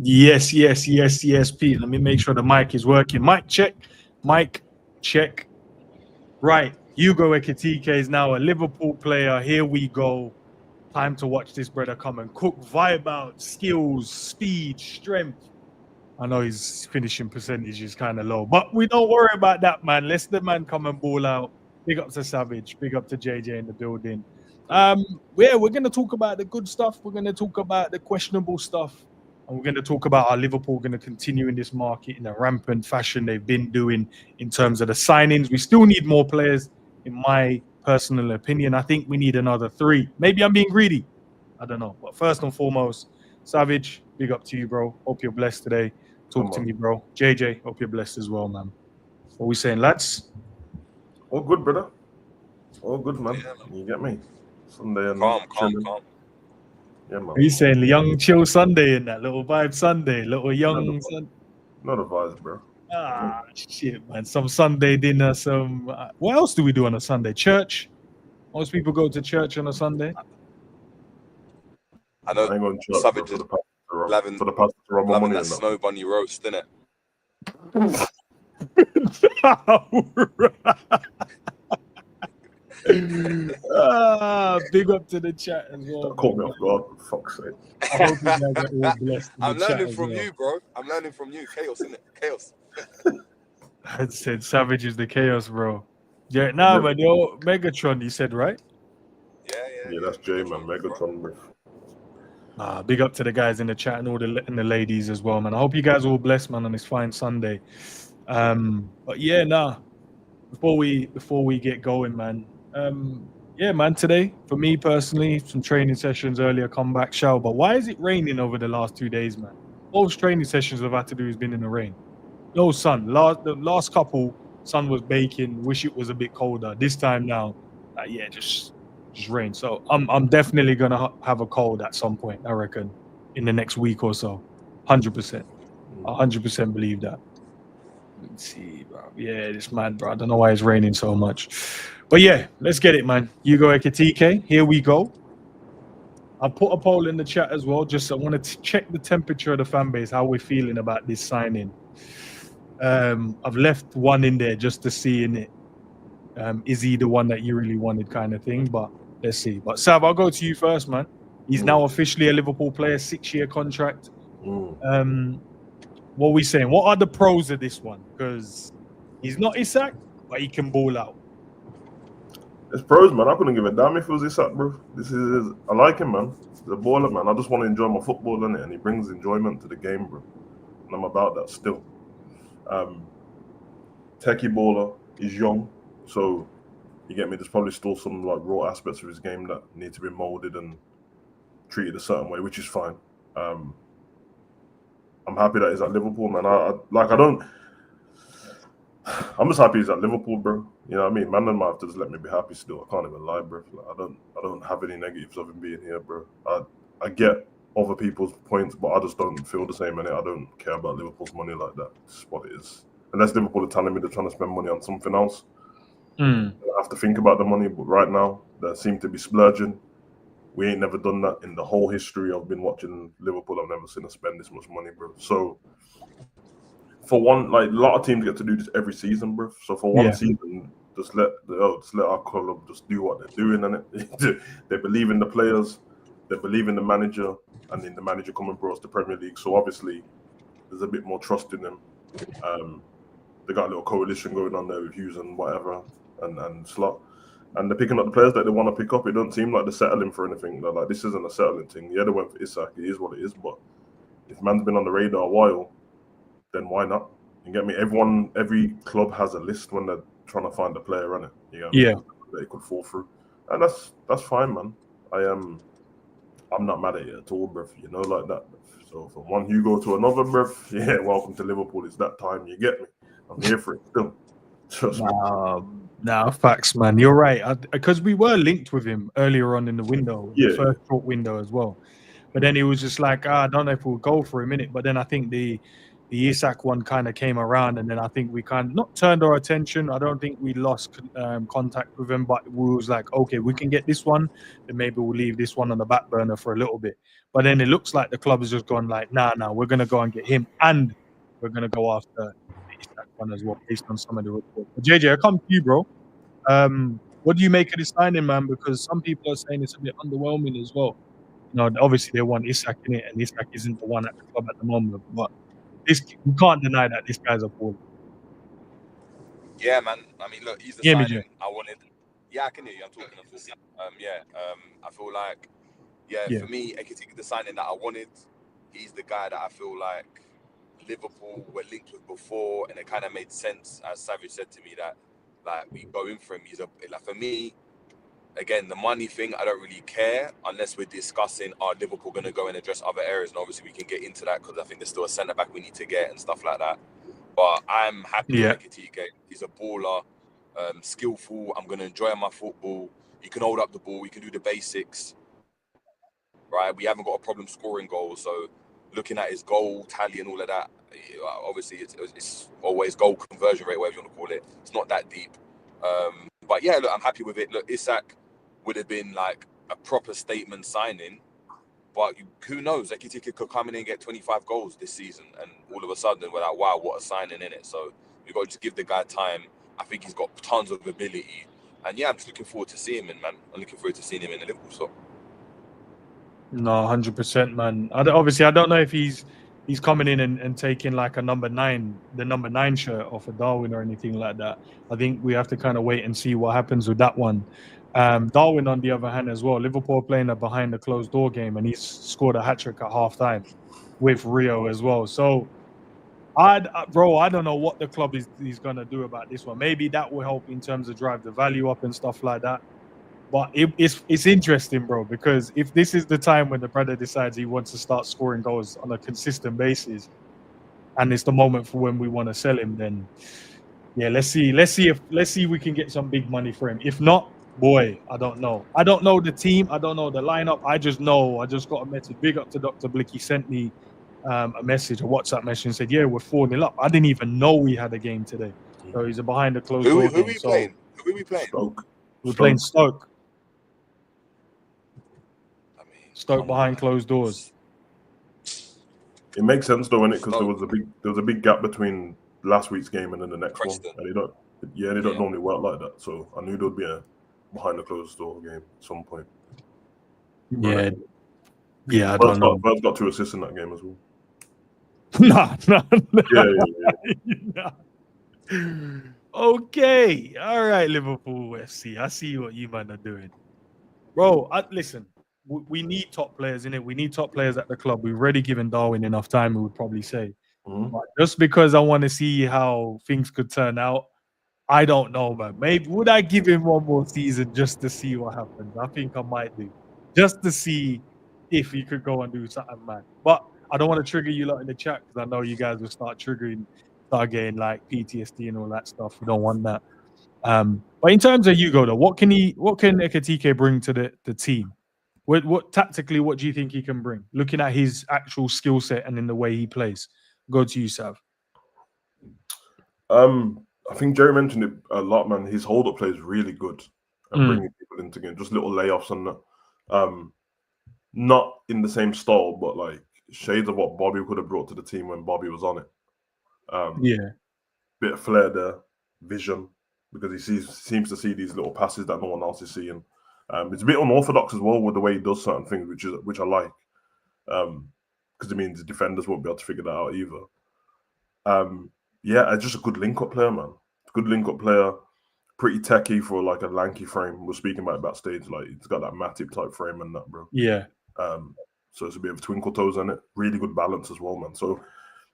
Yes, yes, yes, yes, Pete. Let me make sure the mic is working. Mic check. Mic check. Right. Hugo Ekitike is now a Liverpool player. Here we go. Time to watch this brother come and cook. Vibe out, skills, speed, strength. I know his finishing percentage is kind of low, but we don't worry about that, man. Let's the man come and ball out. Big up to Savage. Big up to JJ in the building. Yeah, we're going to talk about the good stuff. We're going to talk about the questionable stuff. And we're going to talk about how Liverpool going to continue in this market in a rampant fashion they've been doing in terms of the signings. We still need more players, in my personal opinion. I think we need another 3. Maybe I'm being greedy. I don't know. But first and foremost, Savage, big up to you, bro. Hope you're blessed today. Talk to me, bro. JJ, hope you're blessed as well, man. What are we saying, lads? All good, brother. All good, man. You get me? Sunday and calm. Yeah, man. Are you saying young chill Sunday in that little vibe Sunday, little young Sunday? Not a vibes, bro. Ah, shit, man. Some Sunday dinner, some. What else do we do on a Sunday? Church. Most people go to church on a Sunday. I know. I ain't going to church Savage for the pastor to rob my money. That snow bunny roast, innit? Big up to the chat as well. Caught me off guard, for fuck's sake. I hope you guys are all blessed. I'm learning from you, bro. I'm learning from you. Chaos, innit? Chaos. I said Savage is the chaos, bro. Yeah, nah, but yo, Megatron, you said, right? Yeah, that's Jay, man. Megatron, bro. Big up to the guys in the chat and all the ladies as well, man. I hope you guys are all blessed, man, on this fine Sunday. But yeah, before we get going, man. Yeah, man, today, for me personally, some training sessions earlier, come back, shower. But why is it raining over the last 2 days, man? Most training sessions I've had to do has been in the rain. No sun. The last couple, sun was baking. Wish it was a bit colder. This time now, just rain. So I'm definitely gonna have a cold at some point, I reckon, in the next week or so. 100%. 100% believe that. Let's see, bro. Yeah, it's mad, bro. I don't know why it's raining so much. But yeah, let's get it, man. Hugo Ekitike, here we go. I'll put a poll in the chat as well. Just I want to check the temperature of the fan base, how we're feeling about this signing. I've left one in there just to see in it. Is he the one that you really wanted, kind of thing? But let's see. But Sav, I'll go to you first, man. He's now officially a Liverpool player, 6-year contract. What are we saying? What are the pros of this one? Because he's not Isak, but he can ball out. It's pros, man. I couldn't give a damn if it was Isak, bro. I like him, man. He's a baller, man. I just want to enjoy my football, innit? And he brings enjoyment to the game, bro. And I'm about that still. Techie baller. He's young, so you get me. There's probably still some like raw aspects of his game that need to be molded and treated a certain way, which is fine. I'm happy that he's at Liverpool, man. I'm just happy he's at Liverpool, bro. You know what I mean? Man, might have to just let me be happy still. I can't even lie, bro. Like, I don't have any negatives of him being here, bro. I get other people's points, but I just don't feel the same in it. I don't care about Liverpool's money like that. It's what it is. Unless Liverpool are telling me they're trying to spend money on something else. I have to think about the money, but right now, they seem to be splurging. We ain't never done that in the whole history I've been watching Liverpool. I've never seen us spend this much money, bro. So, for one, like a lot of teams get to do this every season, bro. So for one season, just let our club just do what they're doing, and they believe in the players, they believe in the manager, and then the manager come and brought us the Premier League. So obviously, there's a bit more trust in them. They got a little coalition going on there with Hughes and whatever, and Slot. And they're picking up the players that they want to pick up. It don't seem like they're settling for anything. They're like, this isn't a settling thing. Yeah, they went for Isak. It is what it is. But if man's been on the radar a while, then why not? You get me? Every club has a list when they're trying to find a player, on it. You know, that it could fall through, and that's fine, man. I'm not mad at it at all, bruv. You know, like that. So from one Hugo to another, bruv. Yeah, welcome to Liverpool. It's that time. You get me? I'm here for it still. Nah, facts, man. You're right. Because we were linked with him earlier on in the window, the first short window as well. But then he was just like, I don't know if we'll go for a minute. But then I think the the Isak one kind of came around, and then I think we kind of not turned our attention. I don't think we lost contact with him, but we was like, okay, we can get this one, then maybe we'll leave this one on the back burner for a little bit. But then it looks like the club has just gone like, nah, we're gonna go and get him, and we're gonna go after the Isak one as well, based on some of the reports. But JJ, I come to you, bro. What do you make of this signing, man? Because some people are saying it's a bit underwhelming as well. Obviously they want Isak in it, and Isak isn't the one at the club at the moment, but you can't deny that this guy's a baller. Yeah, man. I mean, look, he's the Hear me, signing Jay? I wanted. Yeah, I can hear you. I'm talking. I feel like, Yeah. for me, Ekitike, the signing that I wanted, he's the guy that I feel like Liverpool were linked with before, and it kind of made sense, as Savage said to me, that like we go in for him. For me, again, the money thing, I don't really care unless we're discussing are Liverpool going to go and address other areas, and obviously we can get into that because I think there's still a centre back we need to get and stuff like that. But I'm happy with Ekitike. He's a baller, skillful. I'm going to enjoy my football. He can hold up the ball. He can do the basics. Right? We haven't got a problem scoring goals. So looking at his goal tally and all of that, obviously it's always goal conversion rate, whatever you want to call it. It's not that deep. But yeah, look, I'm happy with it. Look, Isak would have been like a proper statement signing. But who knows? Ekitike could come in and get 25 goals this season, and all of a sudden we're like, wow, what a signing in it. So we've got to just give the guy time. I think he's got tons of ability, and yeah, I'm just looking forward to seeing him, man. I'm looking forward to seeing him in the Liverpool. So No, 100%, man. Obviously, I don't know if he's coming in and taking like the number 9 shirt off of Darwin or anything like that. I think we have to kind of wait and see what happens with that one. Darwin, on the other hand, as well, Liverpool playing a behind the closed door game, and he's scored a hat trick at halftime with Rio as well. So, bro, I don't know what the club is gonna do about this one. Maybe that will help in terms of drive the value up and stuff like that. But it's interesting, bro, because if this is the time when the brother decides he wants to start scoring goals on a consistent basis, and it's the moment for when we want to sell him, then yeah, let's see if we can get some big money for him. If not, boy, I don't know. I don't know the team. I don't know the lineup. I just got a message. Big up to Dr. Blick. He sent me a message, a WhatsApp message, and said, "Yeah, we're 4-0 up." I didn't even know we had a game today. So he's a behind the closed door game. Who are we playing? Stoke. We're playing Stoke. I mean, Stoke behind closed doors. It makes sense though, innit? Because there was a big gap between last week's game and then the next Preston. one, and they don't normally work like that. So I knew there'd be a behind the closed door game at some point. Yeah, I don't know. Bird's got 2 assists in that game as well. Nah. Yeah. Nah. Okay, all right, Liverpool FC. I see what you man are doing, bro. Listen, we need top players in it. We need top players at the club. We've already given Darwin enough time, we would probably say. But just because I want to see how things could turn out, I don't know, man. Maybe would I give him one more season just to see what happens? I think I might do, just to see if he could go and do something, man. But I don't want to trigger you lot in the chat because I know you guys will start getting like PTSD and all that stuff. We don't want that. But in terms of Hugo, though, what can Ekitike bring to the team? What tactically, what do you think he can bring? Looking at his actual skill set and in the way he plays. Go to you, Sav. I think Jerry mentioned it a lot, man. His hold-up play is really good and bringing people into game. Just little layoffs and that. Not in the same style, but like shades of what Bobby could have brought to the team when Bobby was on it. Bit of flair there, vision, because he seems to see these little passes that no one else is seeing. It's a bit unorthodox as well with the way he does certain things, which I like. Because it means the defenders won't be able to figure that out either. Yeah, just a good link-up player, man. Good link-up player, pretty techie for like a lanky frame. We're speaking about backstage, like he's got that Matip type frame and that, bro. Yeah. So it's a bit of twinkle toes in it. Really good balance as well, man. So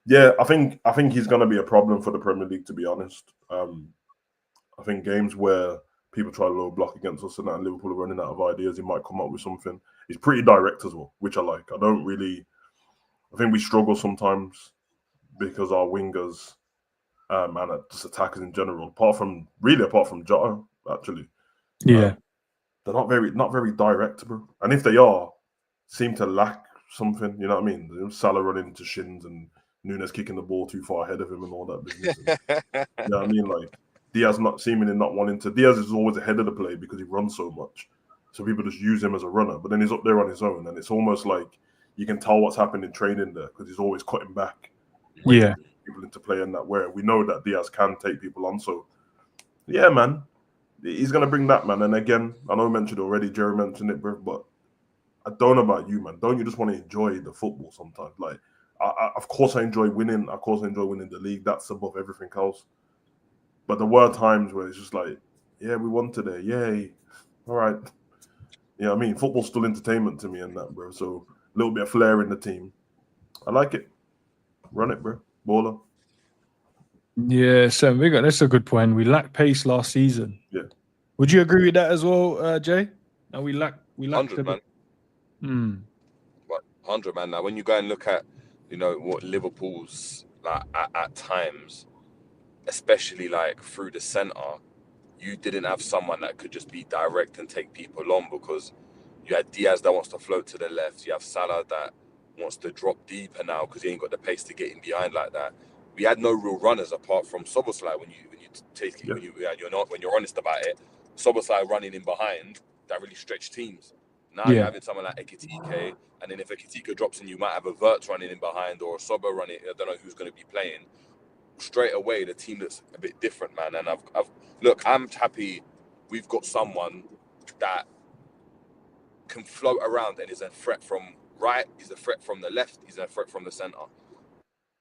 yeah, I think he's gonna be a problem for the Premier League, to be honest. I think games where people try to low block against us and that, and Liverpool are running out of ideas, he might come up with something. He's pretty direct as well, which I like. I think we struggle sometimes because our wingers and just attackers in general, apart from Jota, actually. Yeah. They're not very direct, bro. And if they are, seem to lack something, you know what I mean? Salah running into shins and Núñez kicking the ball too far ahead of him and all that business. You know what I mean? Like Diaz seemingly not wanting to. Diaz is always ahead of the play because he runs so much. So people just use him as a runner, but then he's up there on his own, and it's almost like you can tell what's happened in training there because he's always cutting back, waiting for people into play in that way. We know that Diaz can take people on, so yeah, man, he's gonna bring that, man. And again, I know I mentioned already, Jerry mentioned it, bro, but I don't know about you, man. Don't you just want to enjoy the football sometimes? Like, of course I enjoy winning. Of course I enjoy winning the league. That's above everything else. But there were times where it's just like, yeah, we won today, yay, all right. You know what I mean? Football's still entertainment to me and that, bro. So a little bit of flair in the team. I like it. Run it, bro. Baller. Yeah, Sam, that's a good point. We lacked pace last season. Yeah. Would you agree with that as well, Jay? And we lacked 100, man. 100, man. Now, when you go and look at, what Liverpool's like at times, especially like through the centre, you didn't have someone that could just be direct and take people on, because you had Diaz that wants to float to the left. You have Salah that wants to drop deeper now because he ain't got the pace to get in behind like that. We had no real runners apart from Szoboszlai when you're honest about it. Szoboszlai running in behind that really stretched teams. Now you're having someone like Ekitike, and then if Ekitike drops in, you might have a Wirtz running in behind or a Sobo running. I don't know who's going to be playing. Straight away, the team looks a bit different, man. And I'm happy we've got someone that can float around and is a threat from right, is a threat from the left, is a threat from the centre.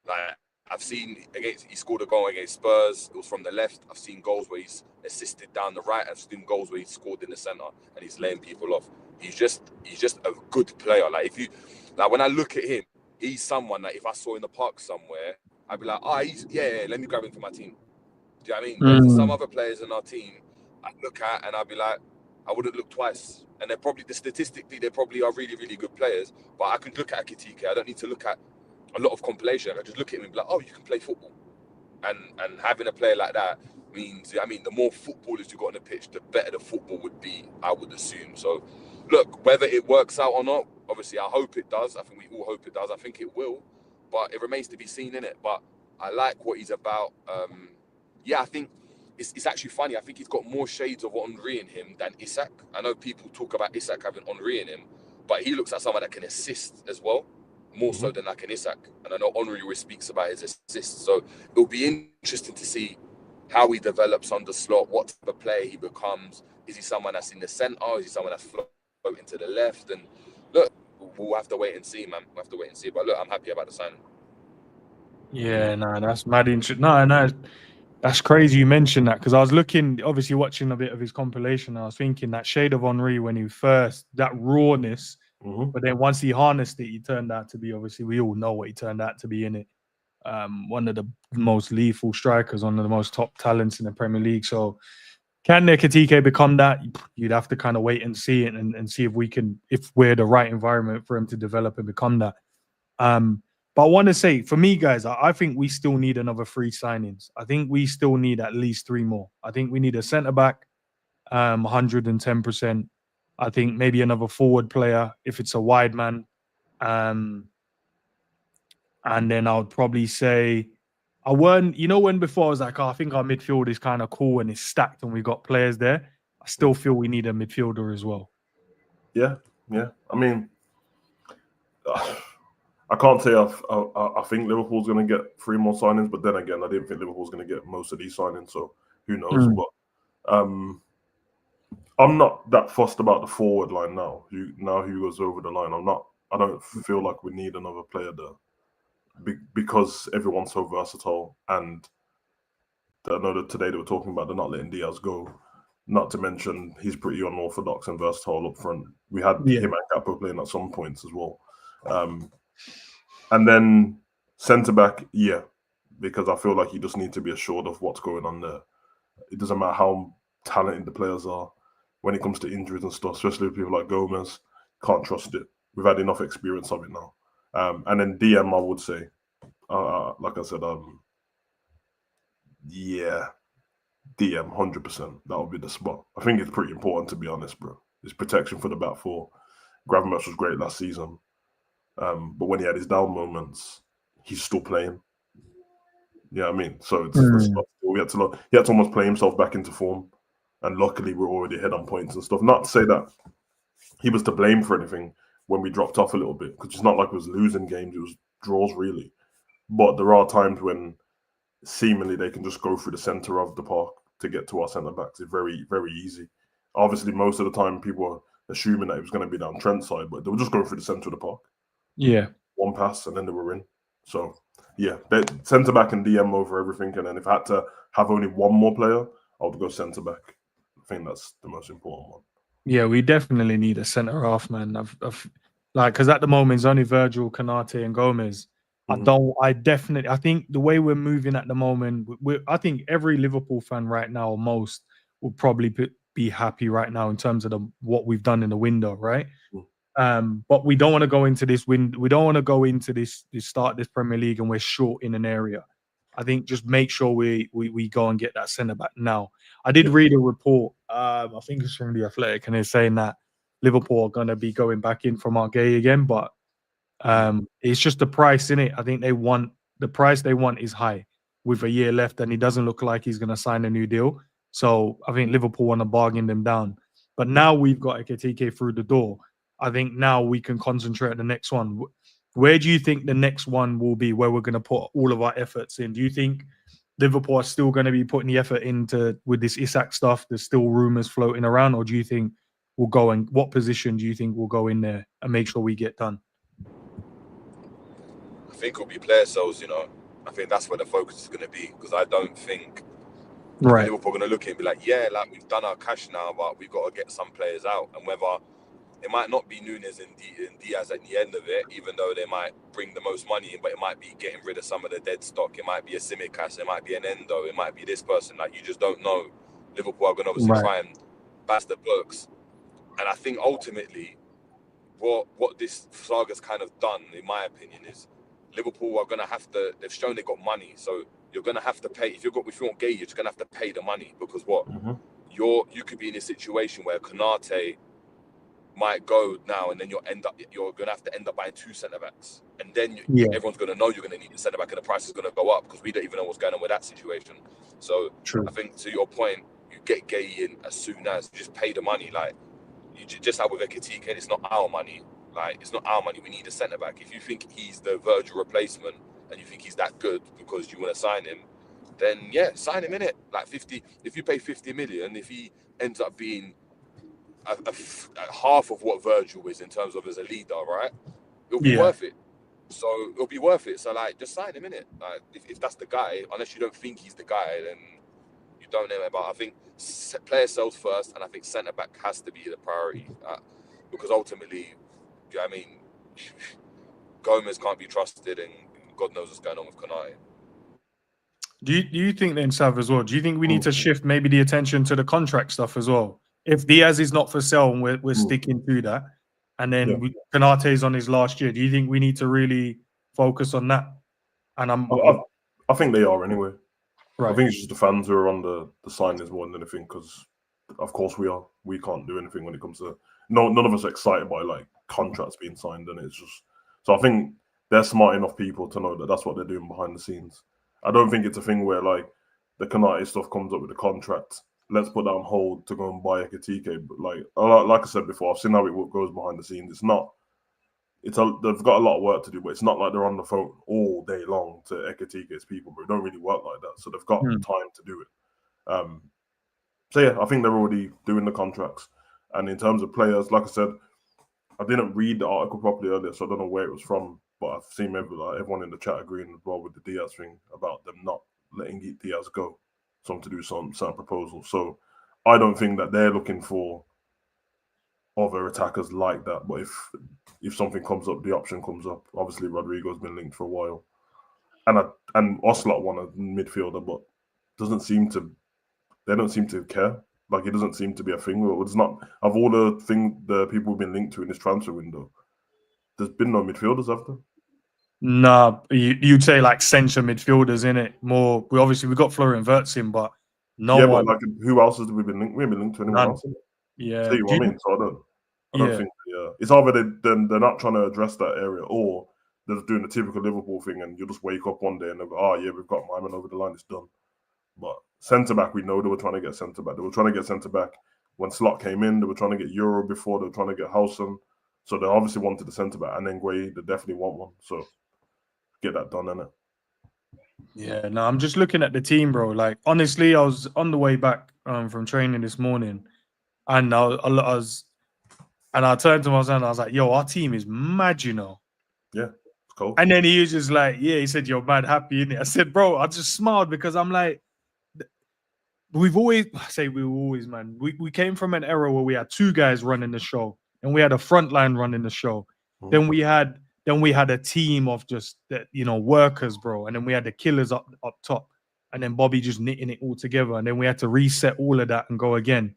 Like, I've seen he scored a goal against Spurs, it was from the left. I've seen goals where he's assisted down the right. I've seen goals where he's scored in the centre and he's laying people off. He's just a good player. Like, when I look at him, he's someone that if I saw in the park somewhere, I'd be like, let me grab him for my team. Do you know what I mean? There's some other players in our team I look at and I'd be like, I wouldn't look twice. And statistically, they probably are really, really good players. But I can look at Ekitike. I don't need to look at a lot of compilation. I just look at him and be like, oh, you can play football. And having a player like that means, the more footballers you got on the pitch, the better the football would be, I would assume. So, look, whether it works out or not, obviously, I hope it does. I think we all hope it does. I think it will. But it remains to be seen, innit? But I like what he's about. I think it's actually funny. I think he's got more shades of Henry in him than Isak. I know people talk about Isak having Henry in him, but he looks like someone that can assist as well, more so than like an Isak. And I know Henry always speaks about his assists. So it'll be interesting to see how he develops on the slot, what type of player he becomes. Is he someone that's in the centre? Is he someone that's floating to the left? And look, we'll have to wait and see, man. We'll have to wait and see. But look, I'm happy about the signing. Yeah, that's mad interesting. No, that's crazy you mentioned that, because I was obviously watching a bit of his compilation. And I was thinking that shade of Henry when he first, that rawness, but then once he harnessed it, he turned out to be, obviously, we all know what he turned out to be in it. One of the most lethal strikers, one of the most top talents in the Premier League. So can Ekitike become that? You'd have to kind of wait and see it and see if we're the right environment for him to develop and become that. But I want to say, for me, guys, I think we still need another 3 signings. I think we still need at least 3 more. I think we need a centre-back, 110%. I think maybe another forward player, if it's a wide man. And then I would probably say, when before I was like, I think our midfield is kind of cool and it's stacked and we've got players there. I still feel we need a midfielder as well. Yeah. I mean, I can't say I think Liverpool's going to get 3 more signings, but then again, I didn't think Liverpool's going to get most of these signings, so who knows? But I'm not that fussed about the forward line now. Hugo's over the line. I don't feel like we need another player there because everyone's so versatile. And I know that today they were talking about they're not letting Diaz go. Not to mention he's pretty unorthodox and versatile up front. We had him and Gakpo playing at some points as well. And then centre-back, because I feel like you just need to be assured of what's going on there. It doesn't matter how talented the players are when it comes to injuries and stuff, especially with people like Gomez. Can't trust it. We've had enough experience of it now. And then DM, I would say, like I said, DM, 100%. That would be the spot. I think it's pretty important, to be honest, bro. It's protection for the back four. Gravenberch was great last season. But when he had his down moments, he's still playing. Yeah, I mean, so it's he had to almost play himself back into form, and luckily we're already ahead on points and stuff. Not to say that he was to blame for anything when we dropped off a little bit, because it's not like it was losing games; it was draws really. But there are times when seemingly they can just go through the center of the park to get to our centre backs. It's very, very easy. Obviously, most of the time people are assuming that it was going to be down Trent's side, but they were just going through the centre of the park. Yeah. One pass and then they were in. So, yeah, centre back and DM over everything. And then if I had to have only one more player, I would go centre back. I think that's the most important one. Yeah, we definitely need a centre half, man. Because at the moment it's only Virgil, Konate, and Gomez. I think the way we're moving at the moment, I think every Liverpool fan right now, most will probably be happy right now in terms of what we've done in the window, right? But we don't want to go into this window. We don't want to go into this start this Premier League and we're short in an area. I think just make sure we go and get that centre back now. I did read a report. I think it's from the Athletic, and it's saying that Liverpool are going to be going back in from Margay again, but it's just the price in it. I think the price they want is high with a year left, and he doesn't look like he's going to sign a new deal. So I think Liverpool want to bargain them down. But now we've got Ekitike through the door. I think now we can concentrate on the next one. Where do you think the next one will be where we're going to put all of our efforts in? Do you think Liverpool are still going to be putting the effort into with this Isak stuff? There's still rumours floating around, or do you think we'll go in? What position do you think we'll go in there and make sure we get done? I think it'll be player sales, you know. I think that's where the focus is going to be, because I don't think Liverpool are going to look at it and be like, yeah, like we've done our cash now, but we've got to get some players out. And whether it might not be Núñez and DIAZ at the end of it, even though they might bring the most money in, but it might be getting rid of some of the dead stock. It might be a Simicast, it might be an Endo, it might be this person. Like, you just don't know. Liverpool are going to obviously try and bash the books. And I think ultimately what this saga's kind of done, in my opinion, is Liverpool are going to have to, they've shown they've got money. So you're going to have to pay. If you want Gay, you're just going to have to pay the money, because you could be in a situation where Konate might go now, and then you're going to have to end up buying two centre backs, and then everyone's going to know you're going to need the centre back, and the price is going to go up because we don't even know what's going on with that situation. So I think, to your point, you get Gay in as soon as you just pay the money. Like, you just have with Ekitike, it's not our money. Like, it's not our money. We need a centre back. If you think he's the Virgil replacement and you think he's that good because you want to sign him, then yeah, sign him in it. Like 50. If you pay 50 million, if he ends up being a half of what Virgil is in terms of as a leader, right? It'll be worth it. So it'll be worth it. So like, just sign him in it. Like, if that's the guy, unless you don't think he's the guy, then you don't know about. I think player sales first, and I think centre back has to be the priority, because ultimately, I mean, Gomez can't be trusted, and God knows what's going on with Konate. Do you think then, Sav, as well? Do you think we need to shift maybe the attention to the contract stuff as well? If DIAZ is not for sale and we're sticking to that, and then Konate is on his last year, do you think we need to really focus on that? And I think they are anyway. Right. I think it's just the fans who are on the signings more than anything, because of course we are. We can't do anything when it comes to none of us are excited by like contracts being signed, and it's just so I think they're smart enough people to know that that's what they're doing behind the scenes. I don't think it's a thing where like the Konate stuff comes up with the contract. Let's put that on hold to go and buy Ekitike. But like I said before, I've seen how it goes behind the scenes. It's not. They've got a lot of work to do, but it's not like they're on the phone all day long to Ekitike's people. But it don't really work like that. So they've got time to do it. So yeah, I think they're already doing the contracts. And in terms of players, like I said, I didn't read the article properly earlier, so I don't know where it was from. But I've seen everyone in the chat agreeing as well with the DIAZ thing about them not letting DIAZ go. Some to do some proposals. So I don't think that they're looking for other attackers like that. But if something comes up, the option comes up. Obviously, Rodrigo's been linked for a while, and Oslot won a midfielder, but they don't seem to care. Like, it doesn't seem to be a thing. It's not of all the people who've been linked to in this transfer window. There's been no midfielders after. Nah, you'd say like centre midfielders, in it more. We've got Florian Wirtz in, but no one. But like, who else has we been linked? We haven't been linked to anyone else. Yeah, see what I mean. So I don't think. It's either they're not trying to address that area, or they're just doing the typical Liverpool thing, and you'll just wake up one day and they'll go, oh yeah, we've got my man over the line, it's done. But centre-back, we know they were trying to get centre-back. They were trying to get centre-back when Slot came in. They were trying to get Euro before. They were trying to get Howson. So they obviously wanted the centre-back. And then Gueye, they definitely want one. So get that done, innit? Yeah, no, I'm just looking at the team, bro. Like, honestly, I was on the way back from training this morning, and I turned to my son and I was like, yo, our team is mad, you know. Yeah, it's cool. And then he was just like, yeah, he said, you're mad happy, innit? I said, bro, I just smiled because I'm like, we always, man. We came from an era where we had two guys running the show, and we had a front line running the show. Then we had a team of just workers, bro, and then we had the killers up top, and then Bobby just knitting it all together, and then we had to reset all of that and go again.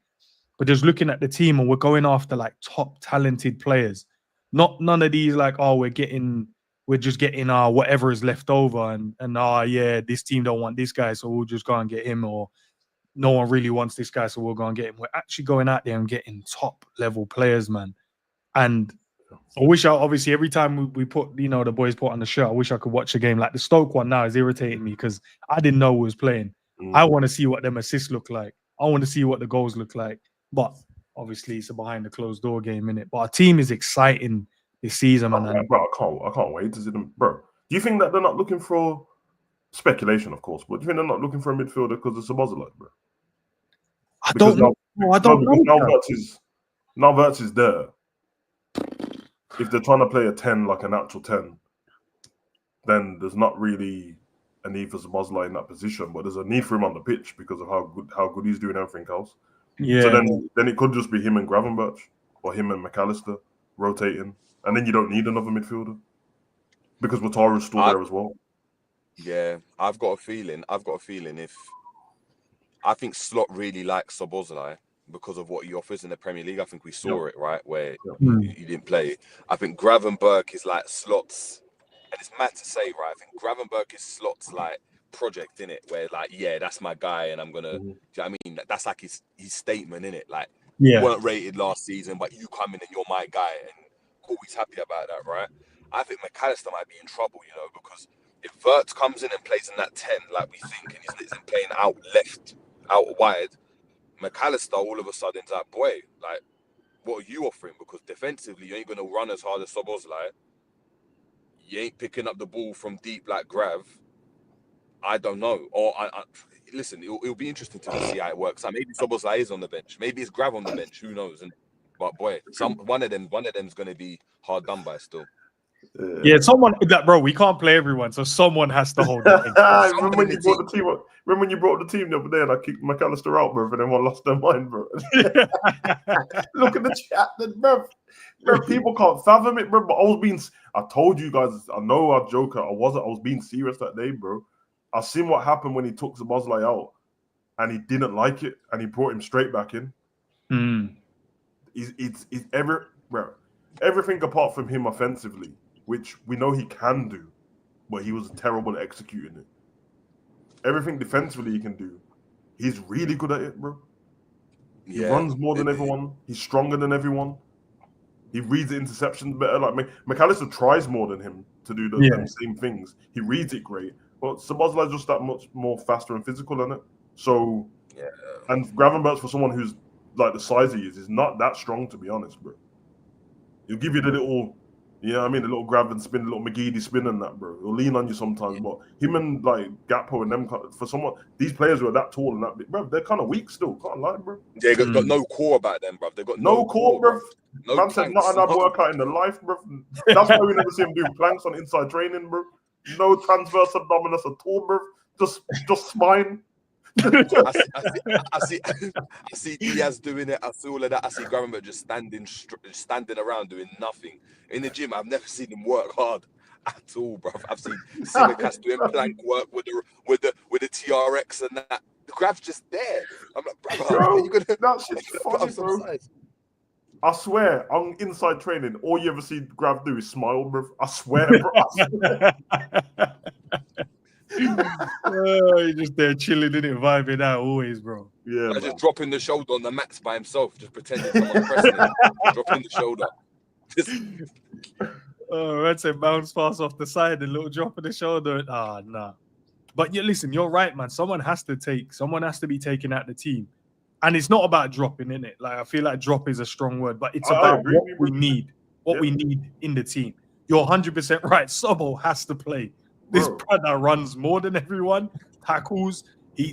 But just looking at the team, and we're going after like top talented players, none of these like, oh, we're just getting our whatever is left over, and yeah, this team don't want this guy, so we'll just go and get him, or no one really wants this guy, so we'll go and get him. We're actually going out there and getting top level players, man. And I wish obviously every time we put, the boys put on the shirt, I wish I could watch a game. Like the Stoke one now is irritating me because I didn't know who was playing. I want to see what them assists look like. I want to see what the goals look like. But obviously it's a behind the closed door game, innit? But our team is exciting this season, man. Bro, I can't wait to see them. Bro, do you think that they're not looking for speculation, of course, but do you think they're not looking for a midfielder because it's a Szoboszlai, bro? I don't know. Now Wirtz is there. If they're trying to play a 10 like a natural 10, then there's not really a need for Szoboszlai in that position, but there's a need for him on the pitch because of how good he's doing everything else. Yeah. So then it could just be him and Gravenberch or him and McAllister rotating, and then you don't need another midfielder because Wataru's still there as well. Yeah, I've got a feeling I think Slot really likes Szoboszlai because of what he offers in the Premier League. I think we saw it, right, where he didn't play. I think Gravenberch is like Slot's, and it's mad to say, right? I think Gravenberch is Slot's like project in it, where like, yeah, that's my guy, and I'm gonna. Do you know what I mean? That's like his statement in it. Like, you weren't rated last season, but you come in and you're my guy, and always happy about that, right? I think McAllister might be in trouble, because if Wirtz comes in and plays in that 10 like we think, and he's playing out left, out wide, McAllister all of a sudden is like, boy, like, what are you offering? Because defensively, you ain't going to run as hard as Szoboszlai. You ain't picking up the ball from deep like Grav. I don't know. Or listen, it'll be interesting to see how it works. Maybe Szoboszlai is on the bench. Maybe it's Grav on the bench. Who knows? But boy, one of them is going to be hard done by still. Yeah, bro, we can't play everyone, so someone has to hold it. Remember when you brought the team the other day and I kicked McAllister out, bro, and everyone lost their mind, bro. Look at the chat, bro. People can't fathom it, bro. But I told you guys, I know I joke, I was being serious that day, bro. I seen what happened when he took Szoboszlai out and he didn't like it and he brought him straight back in. It's everything apart from him offensively, which we know he can do, but he was terrible at executing it. Everything defensively he can do, he's really good at it, bro. He runs more than everyone. He's stronger than everyone. He reads the interceptions better. Like McAllister tries more than him to do the same things. He reads it great, but Szoboszlai's just that much more faster and physical in it. So, and Gravenberch, for someone who's like the size he is not that strong, to be honest, bro. He'll give you the little, the little grab and spin, the little McGeady spin and that, bro. He'll lean on you sometimes, but him and like Gakpo and them, for someone, these players who are that tall and that big, bro, they're kind of weak still. Can't lie, bro. They got no core about them, bro. They got no core, bro. No man said not enough workout in the life, bro. That's why we never see him do planks on inside training, bro. No transverse abdominis at all, bro. Just spine. I see DIAZ doing it. I see all of that. I see Gravenberch just standing around doing nothing in the gym. I've never seen him work hard at all, bro. I've seen Simicast doing plank work with the TRX and that. The Grav's just there. I'm like, bro, that shit's funny, bro. I swear, on inside training, all you ever see Grav do is smile, bro. I swear, bro. He's just there chilling, in it, vibing out always, bro. Yeah, just dropping the shoulder on the mats by himself, just pretending someone's pressing it, dropping the shoulder. Oh, that's a bounce pass off the side, a little drop of the shoulder. Ah, nah. But yeah, listen, you're right, man. Someone has to be taken out the team. And it's not about dropping, in it. Like I feel like drop is a strong word, but it's I about agree what with you, we bro. need, we need in the team. You're 100% right. Sobo has to play. This Bro. brother runs more than everyone, tackles. He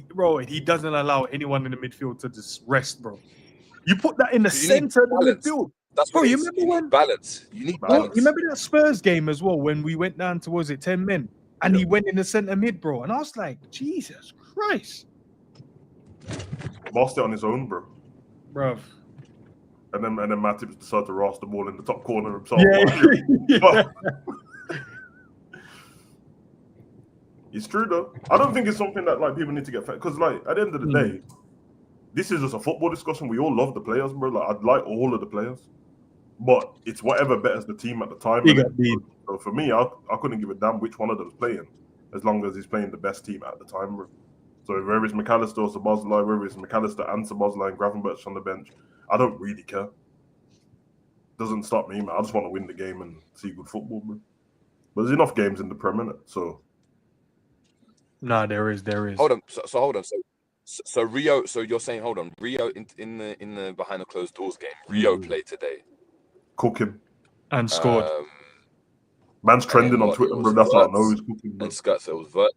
doesn't allow anyone in the midfield to just rest, bro. You put that in the You need center of the balance. midfield. That's Bro, what it you is. remember You when need balance. You need Balance. balance. you remember that Spurs game as well when we went down towards 10 men and he went in the center mid, bro. And I was like, Jesus Christ. Lost it on his own, bro. Bro. And then Matip decided to roast the ball in the top corner himself. Yeah. It's true though. I don't think it's something that like people need to get because like at the end of the day, this is just a football discussion. We all love the players, bro. Like I'd like all of the players, but it's whatever betters the team at the time. So for me, I couldn't give a damn which one of them's playing, as long as he's playing the best team at the time, bro. So whether it's McAllister or Szoboszlai, whether it's McAllister and Szoboszlai and Gravenberch on the bench, I don't really care. Doesn't stop me, man. I just want to win the game and see good football, bro. But there's enough games in the Premier League, so. No, there is. Hold on. So hold on. So Rio. So you're saying, hold on, Rio in the behind the closed doors game. Rio played today. Cooking and scored. Man's trending on Twitter, bro. That's how I know he's cooking, bro. And Scott, so it was Vert.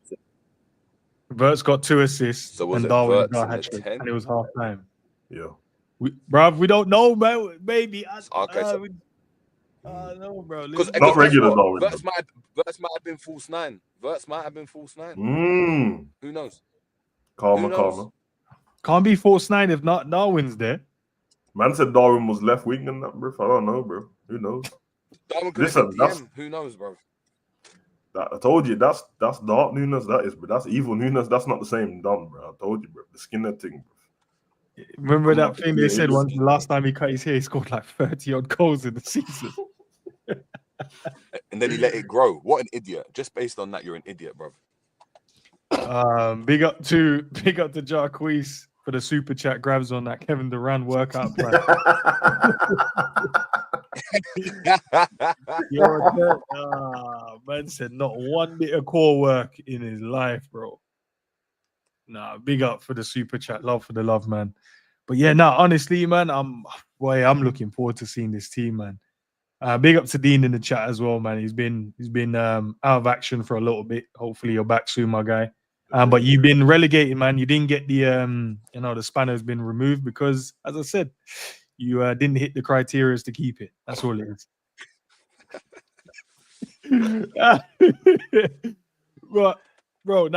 Vert's got 2 assists, and Darwin got a hat trick, and it was half time. Yeah. We don't know, man. Maybe. No, bro. Not regular, Darwin. Verts might have been false 9. Who knows? Karma. Can't be false 9 if not Darwin's there. Man said Darwin was left wing and that, bro. I don't know, bro. Who knows? Darwin could have been DM. Who knows, bro? I told you that's dark Núñez. That is, but that's evil Núñez. That's not the same Don, bro. I told you, bro. The skinner thing, bro. Remember that thing they said once the last time he cut his hair, he scored like 30 odd goals in the season. And then he let it grow. What an idiot. Just based on that, you're an idiot, bro. Big up to Jarquise for the super chat grabs on that Kevin Durant workout plan. Man said not one bit of core work in his life, bro. Nah, big up for the super chat. Love for the love, man. But yeah, honestly, man, I'm looking forward to seeing this team, man. Big up to Dean in the chat as well, man. He's been out of action for a little bit. Hopefully you're back soon, my guy. But you've been relegated, man. You didn't get the the spanner's been removed because, as I said, you didn't hit the criteria to keep it. That's all it is. But bro,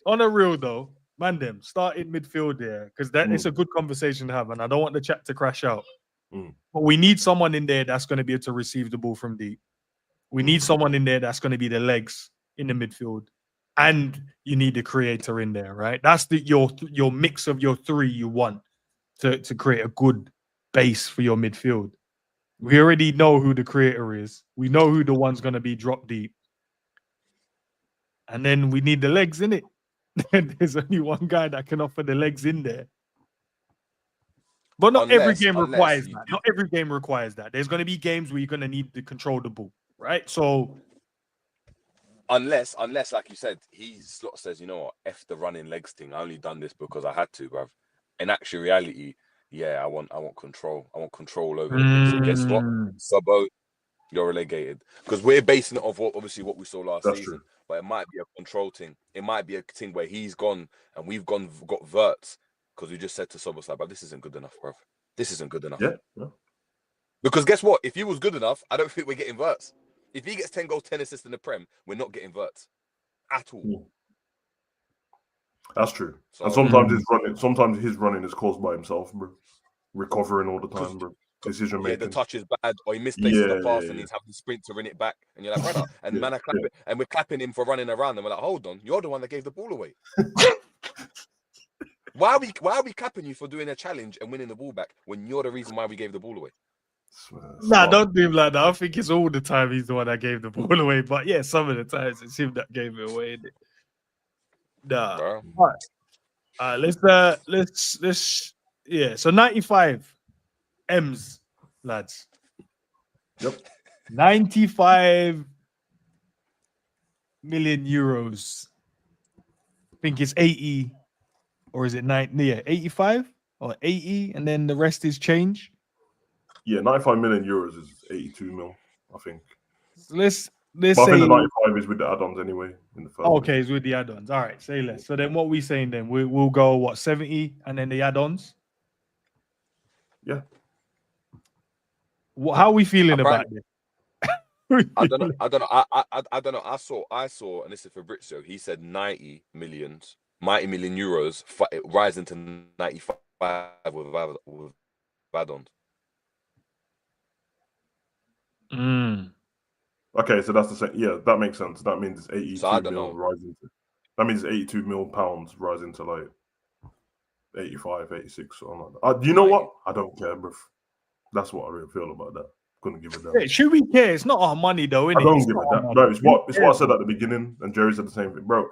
on a real though, man, them started midfield there because it's a good conversation to have, and I don't want the chat to crash out. But we need someone in there that's going to be able to receive the ball from deep. We need someone in there that's going to be the legs in the midfield, and you need the creator in there, right? That's your mix of your three you want to create a good base for your midfield. We already know who the creator is. We know who the one's going to be drop deep, and then we need the legs in it. There's only one guy that can offer the legs in there. But not every game requires that. Not every game requires that. There's going to be games where you're going to need to control the ball, right? So, unless, like you said, he says, you know what, F the running legs thing. I only done this because I had to, bruv. In actual reality, yeah, I want control. I want control over the thing. So guess what, Subbo, you're relegated because we're basing it off what we saw last season. True. But it might be a control thing. It might be a thing where he's gone and we've got Verts. Because we just said to Sobos, like, but this isn't good enough, bro. This isn't good enough. Yeah. Because guess what? If he was good enough, I don't think we're getting Verts. If he gets 10 goals, 10 assists in the Prem, we're not getting Verts at all. That's true. So, and sometimes his running is caused by himself, bro. Recovering all the time, bro. Decision making. The touch is bad, or he misplaces the pass and he's having to sprint to run it back. And you're like, brother, and man, and we're clapping him for running around. And we're like, hold on, you're the one that gave the ball away. Why are we capping you for doing a challenge and winning the ball back when you're the reason why we gave the ball away? Don't do him like that. I think it's all the time he's the one that gave the ball away. But yeah, some of the times it's him that gave it away. Nah. All right. Let's So 95 M's, lads. Yep. €95 million. I think it's 80, or is it 90? Yeah, 85 or 80, and then the rest is change. Yeah, 95 million euros is 82 mil, I think. So let's But I say, think the 95 is with the add-ons anyway in the first. okay, it's with the add-ons. All right, say less. So then what we saying then? We'll go what, 70 and then the add-ons? Yeah. How are we feeling about this? I don't know. I don't know. I don't know. I saw, and this is Fabrizio. He said 90 million euros rising to 95 with add-ons. Okay, so that's the same. Yeah, that makes sense. That means it's 82 So I don't mil know. rising to. That means 82 mil pounds rising to like 85, 86 or not. You know what? I don't care, bro. That's what I really feel about that. Couldn't give a damn. Yeah, should we care? It's not our money though, innit? I don't give a damn. No, it's what I said at the beginning, and Jerry said the same thing, bro.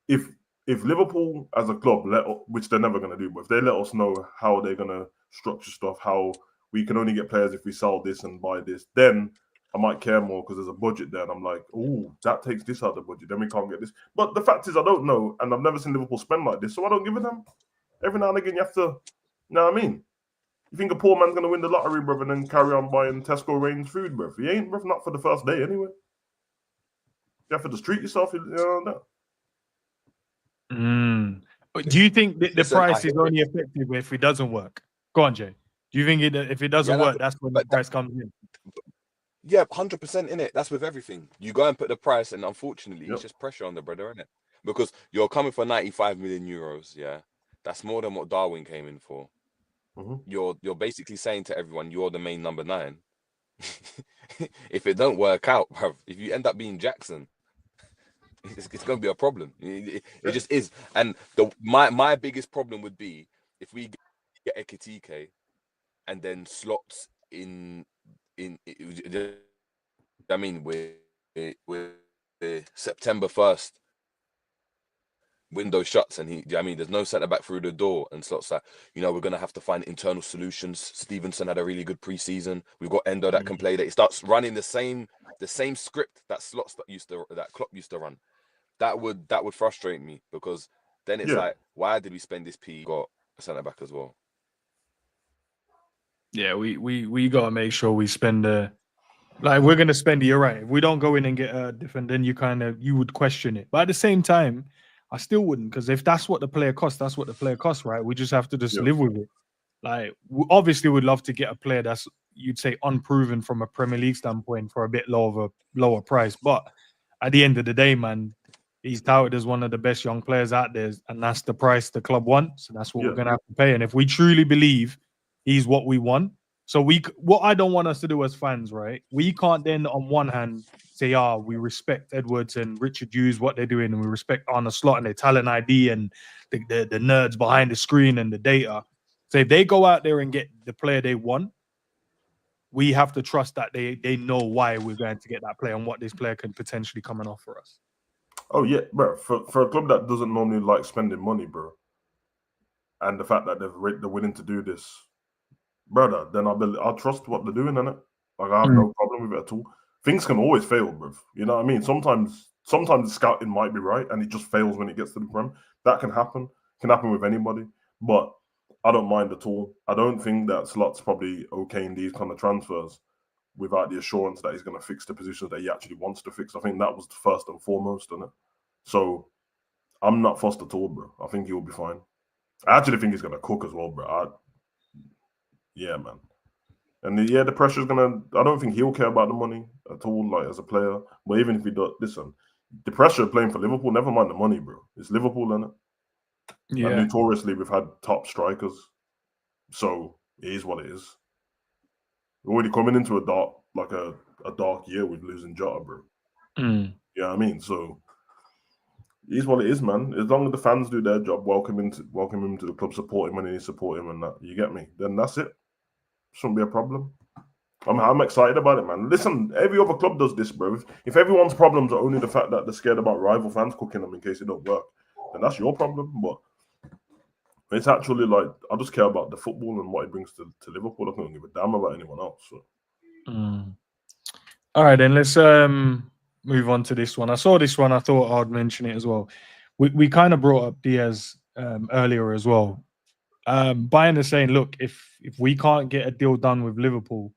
If Liverpool as a club which they're never gonna do, but if they let us know how they're gonna structure stuff, how we can only get players if we sell this and buy this, then I might care more because there's a budget there, and I'm like, oh, that takes this out of the budget, then we can't get this. But the fact is, I don't know, and I've never seen Liverpool spend like this, so I don't give a damn. Every now and again, you have to, you know what I mean? You think a poor man's gonna win the lottery, bruv, and then carry on buying Tesco range food, bruv? He ain't, bruv, not for the first day anyway. You have to just treat yourself, you know. Do you think that the price is only effective if it doesn't work? Go on, Jay. Do you think if it doesn't work, that's when the price comes in? Yeah, 100% in it. That's with everything. You go and put the price, and unfortunately, it's just pressure on the brother, isn't it? Because you're coming for 95 million euros. Yeah, that's more than what Darwin came in for. You're basically saying to everyone, you're the main number 9. If it don't work out, bruv, if you end up being Jackson, it's going to be a problem. It just is. And my biggest problem would be if we get Ekitike and then slots in. I mean, we're September 1st. Window shuts and there's no centre back through the door, and slots like, we're gonna have to find internal solutions. Stevenson had a really good preseason. We've got Endo that can play that. He starts running the same script that Klopp used to run. That would frustrate me, because then it's like, why did we spend this P? Got a centre back as well. Yeah, we gotta make sure we spend we're gonna spend it. You're right. If we don't go in and get a different, then you would question it. But at the same time, I still wouldn't, because if that's what the player costs, that's what the player costs, right? We just have to just live with it. Like, we obviously would love to get a player that's, you'd say, unproven from a Premier League standpoint for a bit lower price. But at the end of the day, man, he's touted as one of the best young players out there, and that's the price the club wants. So that's what we're gonna have to pay. And if we truly believe he's what we want, so what I don't want us to do as fans, right? We can't then, on one hand, say, we respect Edwards and Richard Hughes, what they're doing, and we respect Arne Slot and their talent ID and the nerds behind the screen and the data. So if they go out there and get the player they want, we have to trust that they know why we're going to get that player and what this player can potentially come and offer us. Oh yeah, bro. For a club that doesn't normally like spending money, bro, and the fact that they're willing to do this, brother, then I'll trust what they're doing, innit? Like, I have no problem with it at all. Things can always fail, bro. You know what I mean? Sometimes the scouting might be right and it just fails when it gets to the Prem. That can happen. It can happen with anybody. But I don't mind at all. I don't think that Slot's probably okay in these kind of transfers without the assurance that he's going to fix the positions that he actually wants to fix. I think that was first and foremost, isn't it? So I'm not fussed at all, bro. I think he'll be fine. I actually think he's going to cook as well, bro. Yeah, man. And the pressure's gonna. I don't think he'll care about the money at all, like, as a player. But even if he does, listen, the pressure of playing for Liverpool, never mind the money, bro. It's Liverpool, innit? Yeah. And notoriously, we've had top strikers, so it is what it is. We're already coming into a dark year with losing Jota, bro. You know what I mean? So it is what it is, man. As long as the fans do their job, welcome him to the club, support him when they support him, and that, you get me? Then that's it. Shouldn't be a problem. I'm excited about it, man. Listen, every other club does this, bro. If everyone's problems are only the fact that they're scared about rival fans cooking them in case it don't work, then that's your problem. But it's actually like, I just care about the football and what it brings to Liverpool. I don't give a damn about anyone else. So. All right, then let's move on to this one. I saw this one. I thought I'd mention it as well. We kind of brought up Diaz earlier as well. Bayern is saying, look, if we can't get a deal done with Liverpool,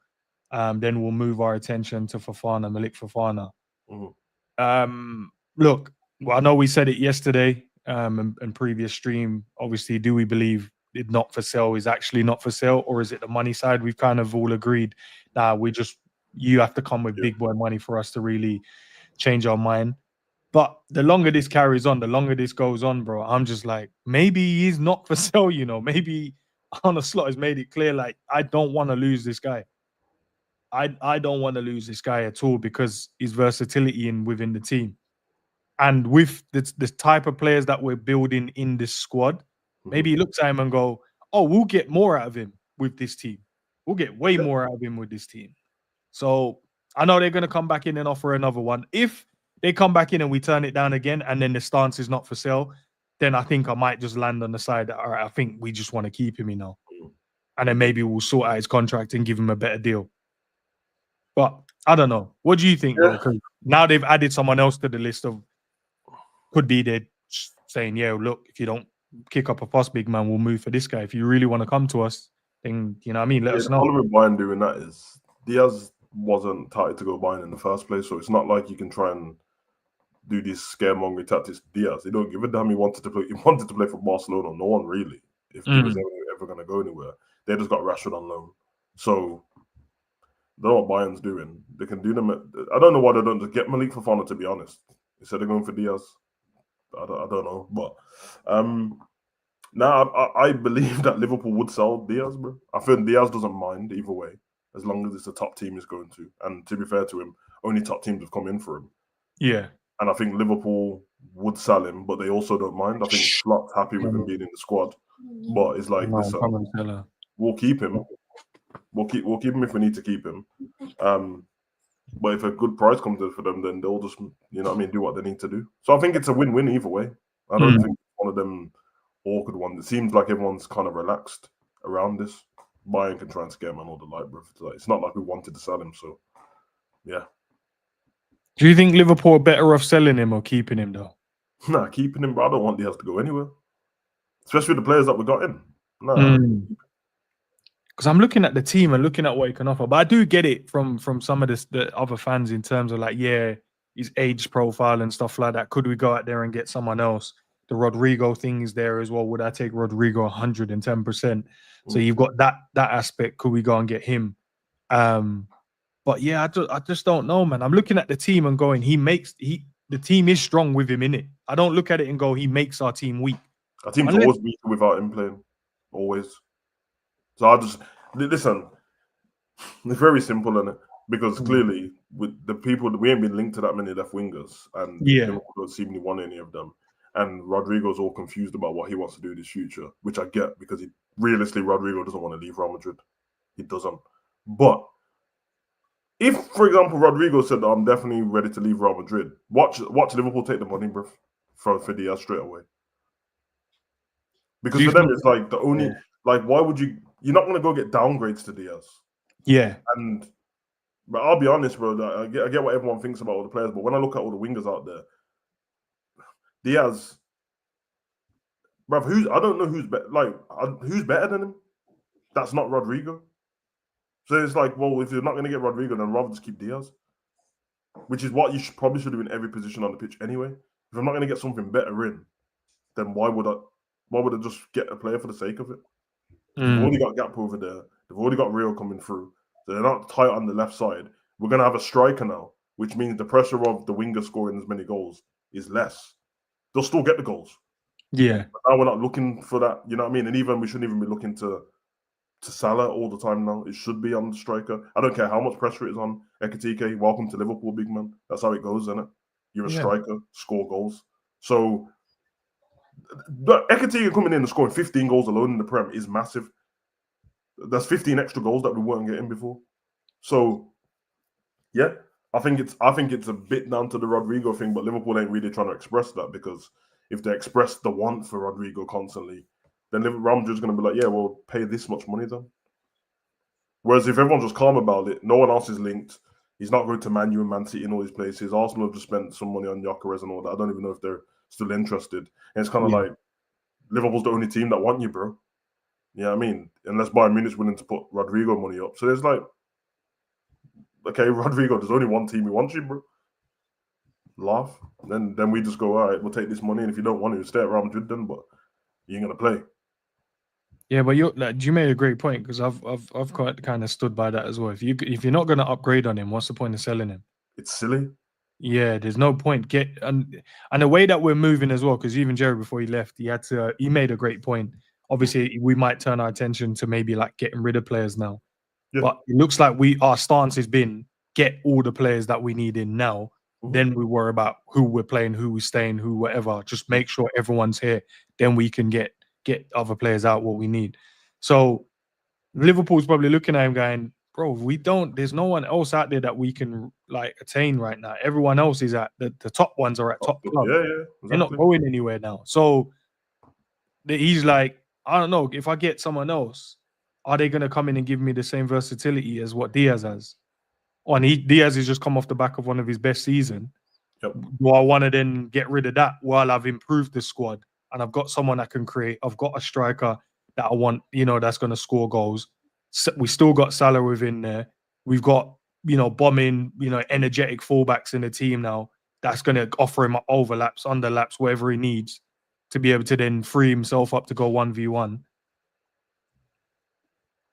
then we'll move our attention to Fofana, Malik Fofana. Mhm. Look, well, I know we said it yesterday in previous stream. Obviously, do we believe it not for sale is actually not for sale, or is it the money side? We've kind of all agreed that you have to come with Yeah. big boy money for us to really change our mind. But the longer this carries on, the longer this goes on, bro, I'm just like, maybe he's not for sale, you know. Maybe Arne Slot has made it clear, like, I don't want to lose this guy. I don't want to lose this guy at all because his versatility within the team. And with the type of players that we're building in this squad, maybe he looks at him and go, oh, we'll get more out of him with this team. We'll get way Yeah. more out of him with this team. So I know they're going to come back in and offer another one. If they come back in and we turn it down again and then the stance is not for sale, then I think I might just land on the side that, all right, I think we just want to keep him, you know. And then maybe we'll sort out his contract and give him a better deal. But I don't know. What do you think, bro? Because now they've added someone else to the list of could be they're saying, yeah, look, if you don't kick up a fuss, big man, we'll move for this guy. If you really want to come to us, then, you know what I mean? Let us The know. problem with Bayern doing that is Diaz wasn't tied to go Bayern in the first place, so it's not like you can try and do these scaremongering tactics. Diaz, they don't give a damn. He wanted to play. He wanted to play for Barcelona. No one really. If he was ever going to go anywhere, they just got Rashford on loan. So they know what Bayern's doing. They can do them. I don't know why they don't just get Malik Fofana. To be honest, instead of going for Diaz, I don't know. But now I believe that Liverpool would sell Diaz, bro. I feel Diaz doesn't mind either way, as long as it's a top team he's going to. And to be fair to him, only top teams have come in for him. Yeah. And I think Liverpool would sell him, but they also don't mind. I think Klopp's happy with him being in the squad, but it's like, listen, we'll keep him. We'll keep him if we need to keep him. But if a good price comes in for them, then they'll just, you know what I mean, do what they need to do. So I think it's a win-win either way. I don't think it's one of them awkward ones. It seems like everyone's kind of relaxed around this. Bayern can try and scare him and all the light, bro. It's not like we wanted to sell him, so yeah. Do you think Liverpool are better off selling him or keeping him, though? Nah, keeping him, but I don't want Diaz to go anywhere. Especially with the players that we got in. Nah. Because I'm looking at the team and looking at what he can offer. But I do get it from some of the other fans in terms of like, yeah, his age profile and stuff like that. Could we go out there and get someone else? The Rodrigo thing is there as well. Would I take Rodrigo 110%? So you've got that aspect. Could we go and get him? But yeah, I just don't know, man. I'm looking at the team and going, the team is strong with him in it. I don't look at it and go, he makes our team weak. Our team's always weak without him playing. Always. So I just listen. It's very simple, isn't it? Because clearly, with the people, we ain't been linked to that many left wingers, and Liverpool don't seemingly want any of them. And Rodrigo's all confused about what he wants to do in his future, which I get because realistically, Rodrigo doesn't want to leave Real Madrid. He doesn't. But if, for example, Rodrigo said, "I'm definitely ready to leave Real Madrid," watch Liverpool take the money, bro, for Diaz straight away. Because for them, it's like the only like, why would you? You're not going to go get downgrades to Diaz. Yeah. But I'll be honest, bro. I get what everyone thinks about all the players, but when I look at all the wingers out there, Diaz, bro, I don't know who's who's better than him. That's not Rodrigo. So it's like, well, if you're not going to get Rodrigo, then rather just keep Diaz, which is what you probably should do in every position on the pitch anyway. If I'm not going to get something better in, then why would I just get a player for the sake of it? They've already got Gakpo over there. They've already got Rio coming through. So they're not tight on the left side. We're going to have a striker now, which means the pressure of the winger scoring as many goals is less. They'll still get the goals. Yeah. But now we're not looking for that, you know what I mean? And even we shouldn't even be looking to Salah all the time now. It should be on the striker. I don't care how much pressure it is on Ekitike. Welcome to Liverpool, big man. That's how it goes, isn't it? You're a striker, score goals. So Ekitike coming in and scoring 15 goals alone in the Prem is massive. That's 15 extra goals that we weren't getting before. So yeah, I think it's a bit down to the Rodrigo thing, but Liverpool ain't really trying to express that, because if they express the want for Rodrigo constantly, then Real Madrid's going to be like, yeah, well, pay this much money then. Whereas if everyone's just calm about it, no one else is linked. He's not going to Man U and Man City in all these places. Arsenal have just spent some money on Gyökeres and all that. I don't even know if they're still interested. And it's kind of like Liverpool's the only team that want you, bro. You know what I mean? Unless Bayern Munich's willing to put Rodrigo money up. So there's like, okay, Rodrigo, there's only one team who wants you, bro. Laugh. Then we just go, all right, we'll take this money, and if you don't want to, stay at Real Madrid then, but you ain't gonna play. Yeah, but you made a great point, because I've kind of stood by that as well. If you're not gonna upgrade on him, what's the point of selling him? It's silly. Yeah, there's no point. And the way that we're moving as well, because even Jerry, before he left, he made a great point. Obviously, we might turn our attention to maybe like getting rid of players now. Yeah. But it looks like our stance has been get all the players that we need in now. Mm-hmm. Then we worry about who we're playing, who we're staying, who whatever. Just make sure everyone's here. Then we can get other players out what we need. So Liverpool's probably looking at him going, bro, there's no one else out there that we can like attain right now. Everyone else is at the top ones are at top clubs. Yeah, exactly. They're not going anywhere now. So he's like, I don't know, if I get someone else, are they going to come in and give me the same versatility as what DIAZ has? And DIAZ has just come off the back of one of his best seasons. Yep. Do I want to then get rid of that while I've improved the squad and I've got someone that can create? I've got a striker that I want, that's going to score goals. So we still got Salah within there. We've got, bombing, energetic fullbacks in the team now that's going to offer him overlaps, underlaps, whatever he needs to be able to then free himself up to go 1v1.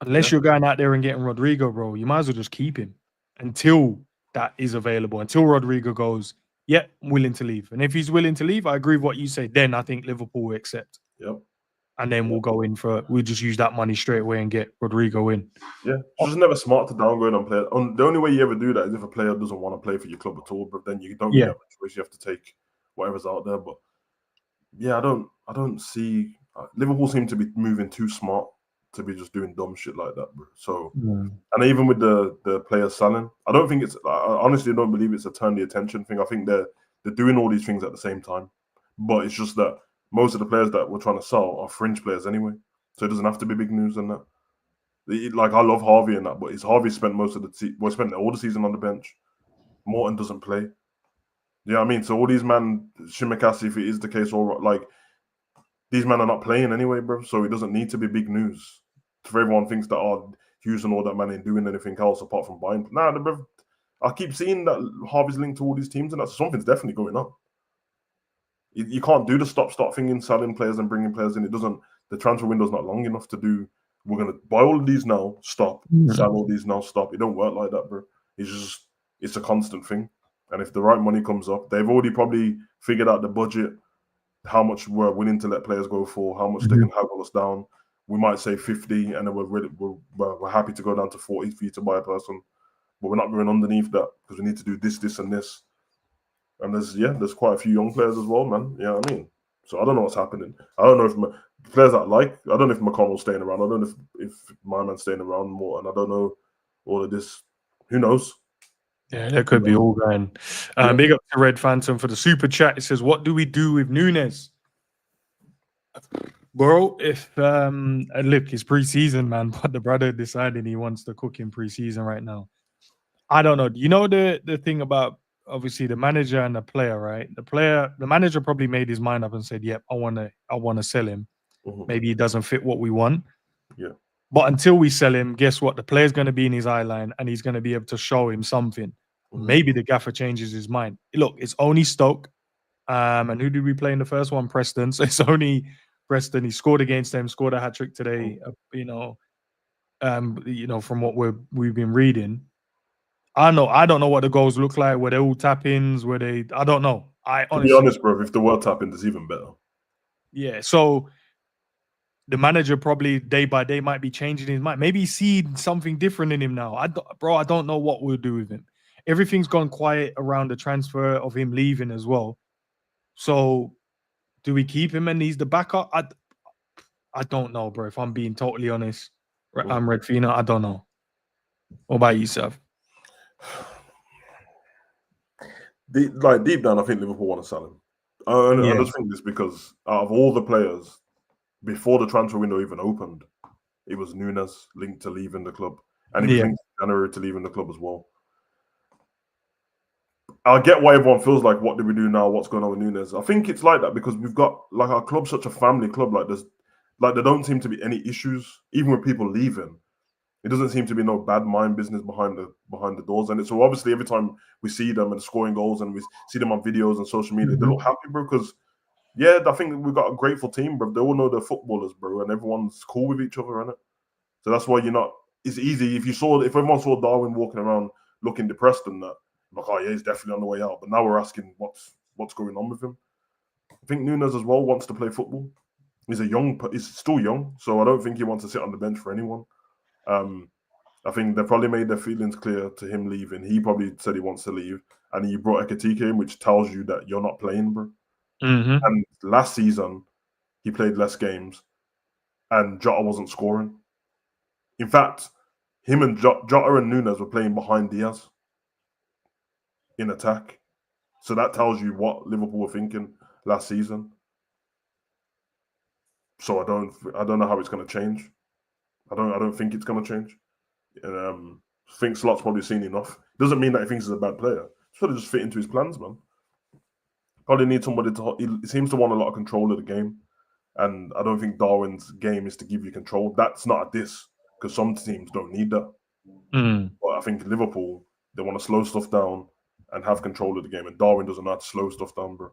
Unless you're going out there and getting Rodrigo, bro, you might as well just keep him until that is available, until Rodrigo goes, yeah, I'm willing to leave. And if he's willing to leave, I agree with what you say. Then I think Liverpool will accept. Yep. And then we'll go in we'll just use that money straight away and get Rodrigo in. Yeah, it's just never smart to downgrade on players. The only way you ever do that is if a player doesn't want to play for your club at all, but then you don't get a choice. You have to take whatever's out there. But yeah, I don't see Liverpool seem to be moving too smart to be just doing dumb shit like that, bro. So, and even with the players selling, I don't think I honestly don't believe it's a turn the attention thing. I think they're doing all these things at the same time, but it's just that most of the players that we're trying to sell are fringe players anyway, so it doesn't have to be big news and that. Like, I love Harvey and that, but Harvey spent most of spent all the season on the bench. Morton doesn't play. You know what I mean? So all these Shimikasi, if it is the case, or like these men are not playing anyway, bro. So it doesn't need to be big news. For everyone thinks that Hughes and all that man ain't doing anything else apart from buying. Nah, bro. I keep seeing that Harvey's linked to all these teams, and that's something's definitely going on. You can't do the stop-start thing in selling players and bringing players in. It doesn't. The transfer window's not long enough to do. We're gonna buy all of these now, stop. Sell all these now, stop. It don't work like that, bro. It's a constant thing. And if the right money comes up, they've already probably figured out the budget, how much we're willing to let players go for, how much they can haggle us down. We might say 50, and then we're happy to go down to 40 for you to buy a person, but we're not going underneath that because we need to do this, and this. And there's quite a few young players as well, man. You know what I mean? So I don't know what's happening. I don't know if players that I don't know if McConnell's staying around. I don't know if my man's staying around more, and I don't know all of this. Who knows? Yeah, that could be all going. Big up to Red Phantom for the super chat. It says, "What do we do with Núñez?" Bro, if look, it's preseason, man, but the brother decided he wants to cook in preseason right now. I don't know. You know the thing about obviously the manager and the player, right? The manager probably made his mind up and said, "Yep, I wanna sell him." Maybe he doesn't fit what we want. Yeah. But until we sell him, guess what? The player's going to be in his eye line and he's going to be able to show him something. Maybe the gaffer changes his mind. Look, it's only Stoke. And who did we play in the first one? Preston. So it's only Preston. He scored against them, scored a hat-trick today, from what we've been reading. I don't know what the goals look like. Were they all tap-ins? I don't know. To be honest, bro, if the were tap-ins, it's even better. Yeah, so the manager probably day by day might be changing his mind. Maybe he's seeing something different in him now. I don't know what we'll do with him. Everything's gone quiet around the transfer of him leaving as well. So do we keep him and he's the backup? I don't know, bro. If I'm being totally honest, I'm Redfina. I don't know. What about you, Sav? Deep down, I think Liverpool want to sell him. I just think this because out of all the players, before the transfer window even opened, it was Núñez linked to leaving the club. And he was linked to January to leaving the club as well. I get why everyone feels like, what do we do now? What's going on with Núñez? I think it's like that because we've got like our club's such a family club. Like there don't seem to be any issues, even with people leaving. It doesn't seem to be no bad mind business behind the doors. And so obviously every time we see them and scoring goals and we see them on videos and social media, they look happy, bro. Because yeah, I think we've got a grateful team, bro. They all know they're footballers, bro, and everyone's cool with each other, innit? So that's why it's easy if everyone saw Darwin walking around looking depressed and that, like, oh yeah, he's definitely on the way out. But now we're asking what's going on with him. I think Núñez as well wants to play football. He's still young, so I don't think he wants to sit on the bench for anyone. I think they probably made their feelings clear to him leaving. He probably said he wants to leave, and he brought Ekitike in, which tells you that you're not playing, bro. And last season, he played less games, and Jota wasn't scoring. In fact, him and Jota and Núñez were playing behind DIAZ in attack. So that tells you what Liverpool were thinking last season. So I don't know how it's going to change. I don't think it's going to change. I think Slot's probably seen enough. Doesn't mean that he thinks he's a bad player. It's probably just fit into his plans, man. Probably need somebody he seems to want a lot of control of the game. And I don't think Darwin's game is to give you control. That's not a diss, because some teams don't need that. But I think Liverpool, they want to slow stuff down and have control of the game. And Darwin doesn't know how to slow stuff down, bro.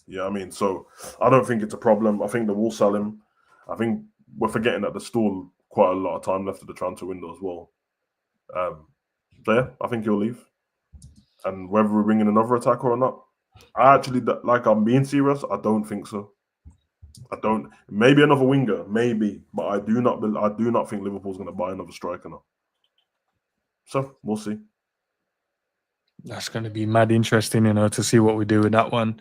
Yeah, I mean, so I don't think it's a problem. I think they will sell him. I think we're forgetting that there's still quite a lot of time left of the transfer window as well. So yeah, I think he'll leave. And whether we bring in another attacker or not, I'm being serious, I don't think so. Maybe another winger, maybe, but I do not think Liverpool's going to buy another striker now. So we'll see. That's going to be mad interesting, to see what we do with that one.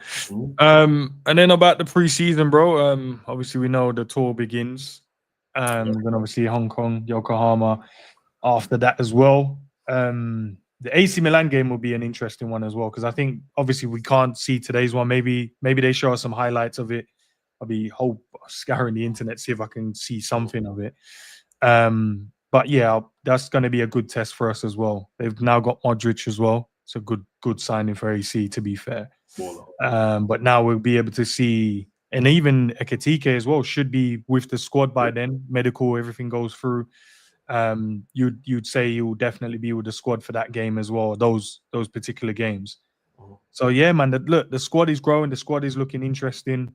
And then about the preseason, bro. Obviously we know the tour begins. We're going to obviously Hong Kong, Yokohama after that as well. The AC Milan game will be an interesting one as well, because I think obviously we can't see today's one. Maybe they show us some highlights of it. I'll be scouring the internet, see if I can see something of it. But yeah, that's going to be a good test for us as well. They've now got Modric as well. It's a good signing for AC, to be fair. But now we'll be able to see, and even Ekitike as well should be with the squad by then. Medical, everything goes through. You'd say he will definitely be with the squad for that game as well. Those particular games. So yeah, man. The squad is growing. The squad is looking interesting.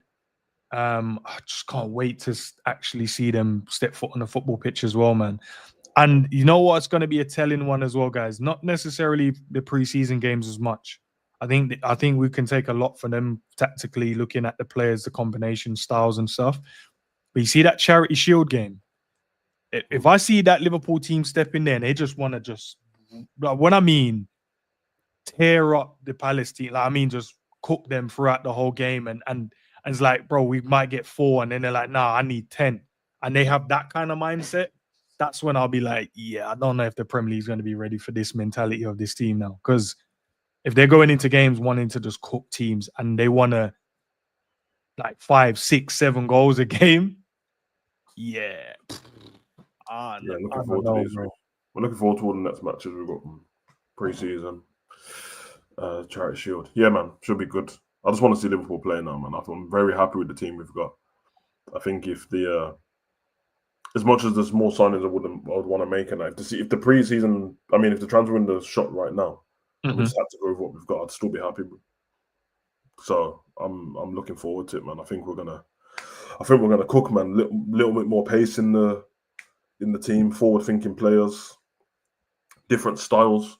I just can't wait to actually see them step foot on the football pitch as well, man. And you know what? It's going to be a telling one as well, guys. Not necessarily the preseason games as much. I think we can take a lot from them tactically, looking at the players, the combination styles and stuff. But you see that Charity Shield game. If I see that Liverpool team step in there and they just want to when I mean tear up the Palace team, like I mean just cook them throughout the whole game, and it's like, bro, we might get 4, and then they're like, nah, I need 10, and they have that kind of mindset. That's when I'll be like, yeah, I don't know if the Premier League is going to be ready for this mentality of this team now, because if they're going into games wanting to just cook teams and they want to like 5, 6, 7 goals a game, yeah. Looking forward to these. We're looking forward to all the next matches we've got pre-season. Charity Shield. Yeah, man, should be good. I just want to see Liverpool play now, man. I'm very happy with the team we've got. I think if as much as there's more signings I would want to make, and if the pre-season, if the transfer window is shot right now, and we just had to go with what we've got, I'd still be happy. So I'm looking forward to it, man. I think we're gonna cook, man. Little bit more pace in the team, forward-thinking players, different styles.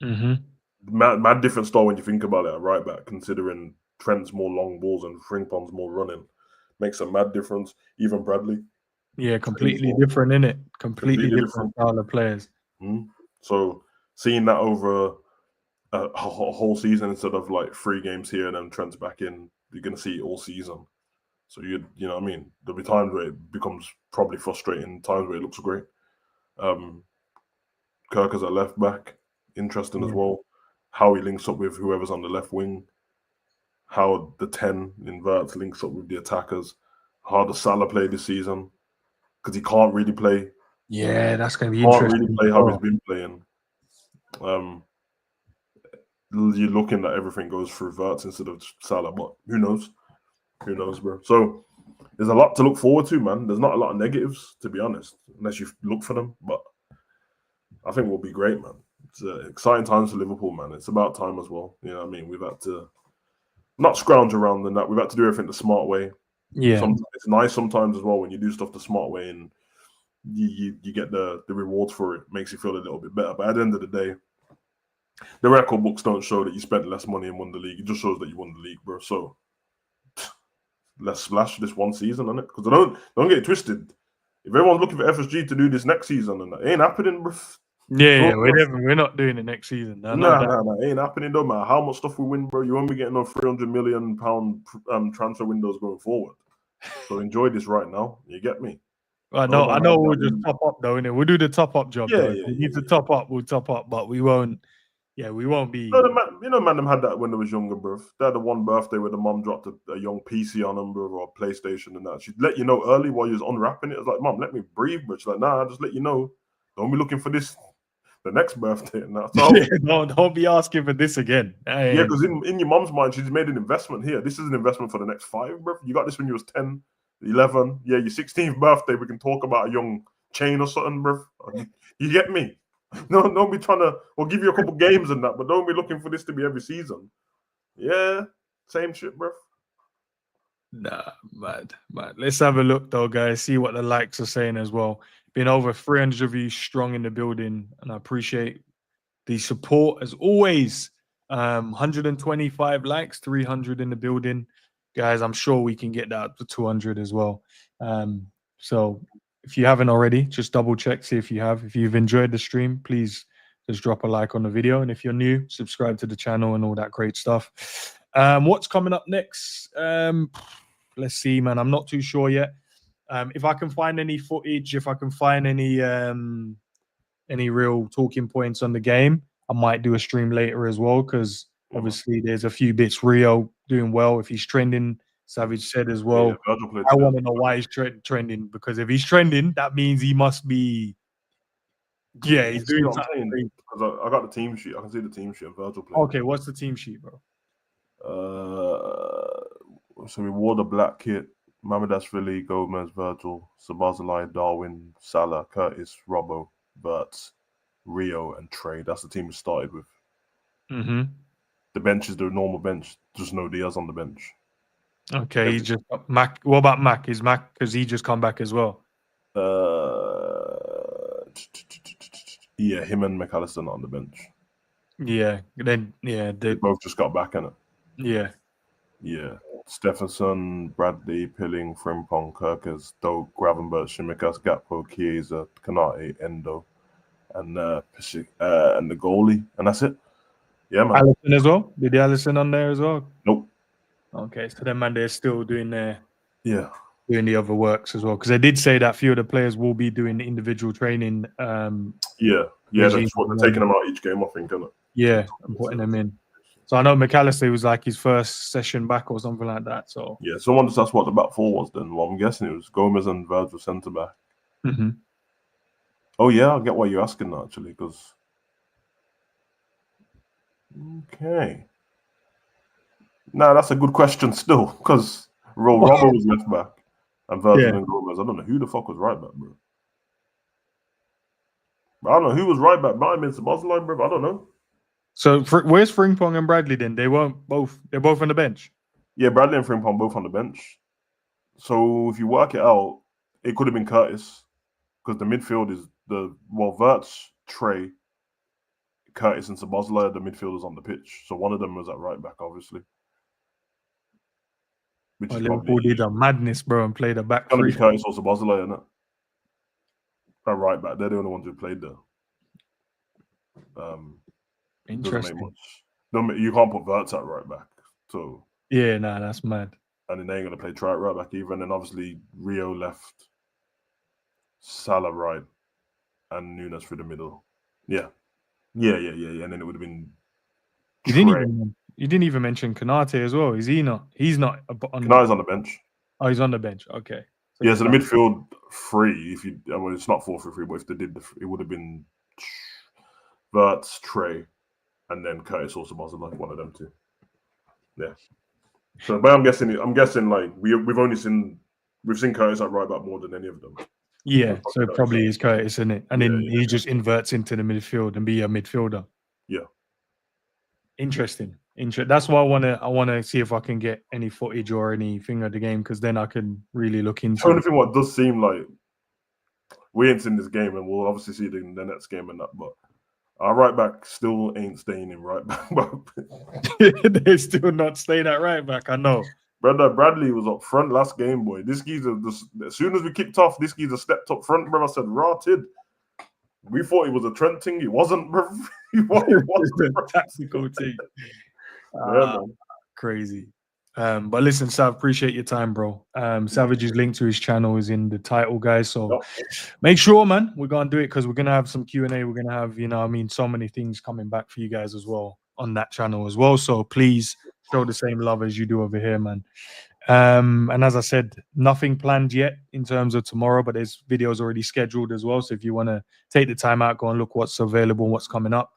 Mad different style when you think about it at right back, considering Trent's more long balls and Frimpong's more running. Makes a mad difference. Even Bradley. Yeah, completely different, innit? Completely different style of players. So seeing that over a whole season instead of like 3 games here and then Trent's back in, you're going to see it all season. So you know what I mean? There'll be times where it becomes probably frustrating, times where it looks great. Kirk as a left back, interesting as well. How he links up with whoever's on the left wing. How the 10 inverts links up with the attackers. How does Salah play this season? Because he can't really play. Yeah, that's going to be interesting. Can't really play how he's been playing. you're looking that everything goes through Verts instead of Salah. But who knows? Who knows, bro? So there's a lot to look forward to, man. There's not a lot of negatives, to be honest, unless you look for them. But I think we'll be great, man. It's exciting times for Liverpool, man. It's about time as well. You know what I mean? We've had to not scrounge around and that. We've had to do everything the smart way. Yeah. It's nice sometimes as well when you do stuff the smart way and you get the rewards for it. Makes you feel a little bit better. But at the end of the day, the record books don't show that you spent less money and won the league. It just shows that you won the league, bro. So let's splash this one season on it. Because don't get it twisted. If everyone's looking for FSG to do this next season, and that ain't happening, bro. Yeah, we're not doing it next season. Nah, ain't happening. Don't matter how much stuff we win, bro. You won't be getting no £300 million transfer windows going forward. So enjoy this right now. You get me? I know. We'll just top up though, innit? We'll do the top up job. Yeah, though. If we need to top up, we'll top up, but we won't. Yeah, we won't be. Man, them had that when they was younger, bro. They had the one birthday where the mom dropped a young PC on them, bro, or a PlayStation and that. She'd let you know early while you was unwrapping it. It's like, Mom, let me breathe, bro. She's like, nah, just let you know. Don't be looking for this the next birthday and that. So, don't be asking for this again. Yeah, because in your mom's mind, she's made an investment here. This is an investment for the next 5, bro. You got this when you was 10, 11. Yeah, your 16th birthday, we can talk about a young chain or something, bro. You get me? No, don't be trying to. We'll give you a couple games and that, but don't be looking for this to be every season. Yeah, same shit, bro. Nah, mad. Let's have a look though, guys. See what the likes are saying as well. Been over 300 of you strong in the building, and I appreciate the support as always. 125 likes, 300 in the building, guys. I'm sure we can get that up to 200 as well. So if you haven't already, just double check, see if you have. If you've enjoyed the stream, please just drop a like on the video. And if you're new, subscribe to the channel and all that great stuff. What's coming up next? Let's see, man. I'm not too sure yet. If I can find any footage, if I can find any real talking points on the game, I might do a stream later as well, because obviously there's a few bits. Rio doing well. If he's trending, Savage said as well. Yeah, I want to know why he's trending, because if he's trending, that means he must be. Yeah, he's doing something. Because I got the team sheet. I can see the team sheet. Virgil played. Okay, what's the team sheet, bro? So we wore the black kit. Mamardashvili, Gomez, Virgil, Sabazalai, Darwin, Salah, Curtis, Robbo, Bert, Rio, and Trey. That's the team we started with. Mm-hmm. The bench is the normal bench. Just no DIAZ on the bench. Okay, he just Mac. What about Mac? Is Mac, because he just come back as well? Yeah, him and McAllister not on the bench. Yeah, then they both just got back in it. Yeah. Stephenson, Bradley, Pilling, Frimpong, Kirkers, Doak, Gravenberch, Shimikas, Gakpo, Chiesa, Kanate, Endo, and the goalie, and that's it. Yeah, man. Allison as well? Did the Allison on there as well? Nope. Okay, so then, man, they're still doing their doing the other works as well, because they did say that few of the players will be doing individual training. They're taking them out each game, I think, isn't it? Yeah, and putting them in. So I know McAllister was like his first session back or something like that. So yeah, someone just asked what the back four was then. Well, I'm guessing it was Gomez and Virgil centre back. Mm-hmm. Oh yeah, I get why you're asking that actually, because okay. No, that's a good question still, because Robbo was left back and Virgil and Gomez. I don't know who the fuck was right back, bro. I don't know who was right back. Might have been Sabazalai, bro. I don't know. So where's Frimpong and Bradley then? They're both on the bench. Yeah, Bradley and Frimpong both on the bench. So if you work it out, it could have been Curtis, because the midfield is Verts, Trey, Curtis, and Sabazalai are the midfielders on the pitch. So one of them was at right back, obviously. Liverpool did a madness, bro, and played a back three. It's gonna be Curtis or Sabazalai, isn't it? At right back, they're the only ones who played there. Interesting. You can't put Verts at right back. So yeah, nah, that's mad. And then they ain't gonna play Trey at right back either. And then obviously Rio left, Salah right, and Núñez through the middle. Yeah. And then it would have been. You didn't even mention Kanate as well. Is he not? He's not. Kanate's on the bench. Oh, he's on the bench. Okay. So the midfield three. It's not 4-3-3, but if they did, it would have been Verts, Trey, and then Curtis also was like one of them two. Yeah. So, but I'm guessing like we've seen Curtis at right back more than any of them. Yeah, so it probably is Curtis, isn't it? And then he just inverts into the midfield and be a midfielder. Yeah. Interesting. That's why I wanna see if I can get any footage or anything of the game, because then I can really look into The only it. thing what does seem like we ain't seen this game, and we'll obviously see it in the next game and that, but our right back still ain't staying in right back. They're still not staying at right back, I know. Brother Bradley was up front last game, boy. This geezer, as soon as we kicked off, this geezer stepped up front, bro. I said, rotted. We thought he was a Trent thing. He wasn't, bro. He wasn't a tactical thing. Yeah, man. Crazy. But listen, Sav, appreciate your time, bro. Savage's link to his channel is in the title, guys. So make sure, man, we're gonna do it because we're gonna have some Q&A. We're gonna have, so many things coming back for you guys as well on that channel as well. So please show the same love as you do over here, man. And as I said, nothing planned yet in terms of tomorrow, but there's videos already scheduled as well. So if you want to take the time out, go and look what's available and what's coming up,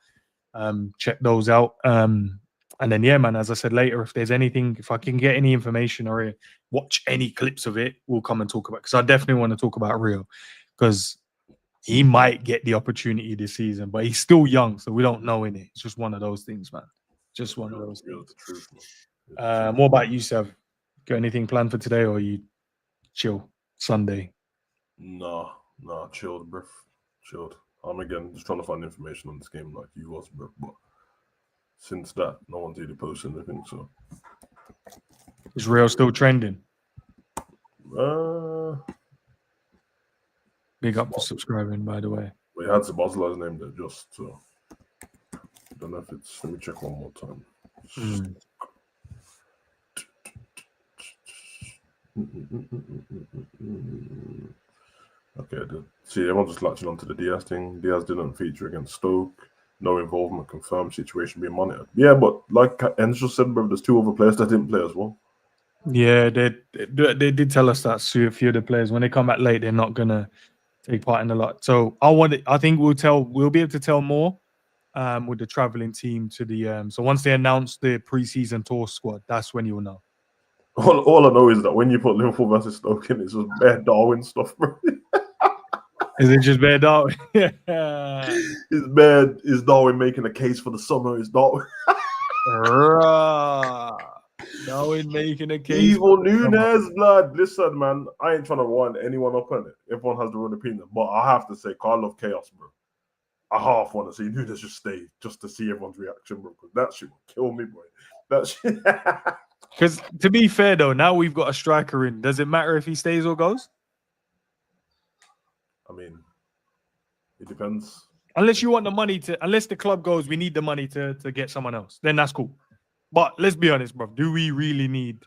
check those out. And then, yeah, man, as I said later, if there's anything, if I can get any information or watch any clips of it, we'll come and talk about it. Because I definitely want to talk about Rio, because he might get the opportunity this season, but he's still young, so we don't know in it. It's just one of those things, man. Just one of those things. What about you, Sav? Got anything planned for today, or you chill Sunday? Nah, chilled, bro. Chilled. I'm again just trying to find information on this game like you was, bro. But since that, no one's really posting anything. So is Real still trending? Big up for subscribing, by the way. We had Sabazla's name there just so. I don't know if it's. Let me check one more time. Okay, see, everyone's just latching onto the DIAZ thing. DIAZ didn't feature against Stoke. No involvement confirmed. Situation being monitored. Yeah, but like Enzo just said, bro, there's 2 other players that didn't play as well. Yeah, they did tell us that a few of the players, when they come back late, they're not gonna take part in a lot. So I think we'll be able to tell more with the traveling team to the so once they announce the preseason tour squad, that's when you'll know. All I know is that when you put Liverpool versus Stoke in, it's just bare Darwin stuff, bro. Is it just bare Darwin? It's bad. Is Darwin making a case for the summer? Is Darwin? Darwin making a case. Evil Núñez, blood. Listen, man, I ain't trying to wind anyone up on it. Everyone has their own opinion, but I have to say, I love chaos, bro. I half want to see Núñez just stay, just to see everyone's reaction, bro. Because that shit will kill me, boy. That shit. Because to be fair, though, now we've got a striker in. Does it matter if he stays or goes? I mean, it depends. Unless you want the money unless the club goes, we need the money to get someone else. Then that's cool. But let's be honest, bro. Do we really need?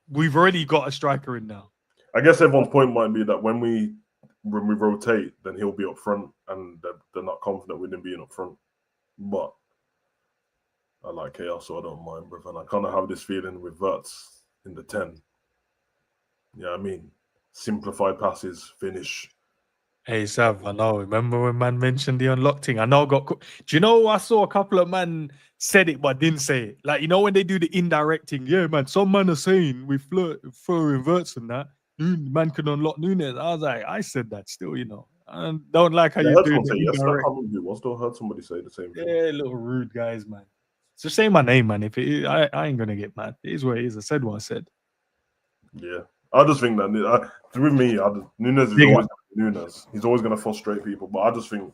We've already got a striker in now. I guess everyone's point might be that when we rotate, then he'll be up front, and they're not confident with him being up front. But I like chaos, so I don't mind, bro. And I kind of have this feeling with Wirtz in the 10. Yeah, I mean, simplified passes, finish. Hey, Sav, I know. Remember when man mentioned the unlock thing? I know I got... Do you know I saw a couple of man said it but didn't say it? Like, when they do the indirect thing, yeah, man, some man are saying with Fleur Wirtz and that, man can unlock Núñez. I was like, I said that still, I don't like how you do it. Yes, I can't remember who it was. Still heard somebody say the same thing. Yeah, little rude guys, man. So say my name, man. If it is, I ain't going to get mad. It is what it is. I said what I said. Yeah. I just think that with me, Núñez is always Núñez. He's always going to frustrate people. But I just think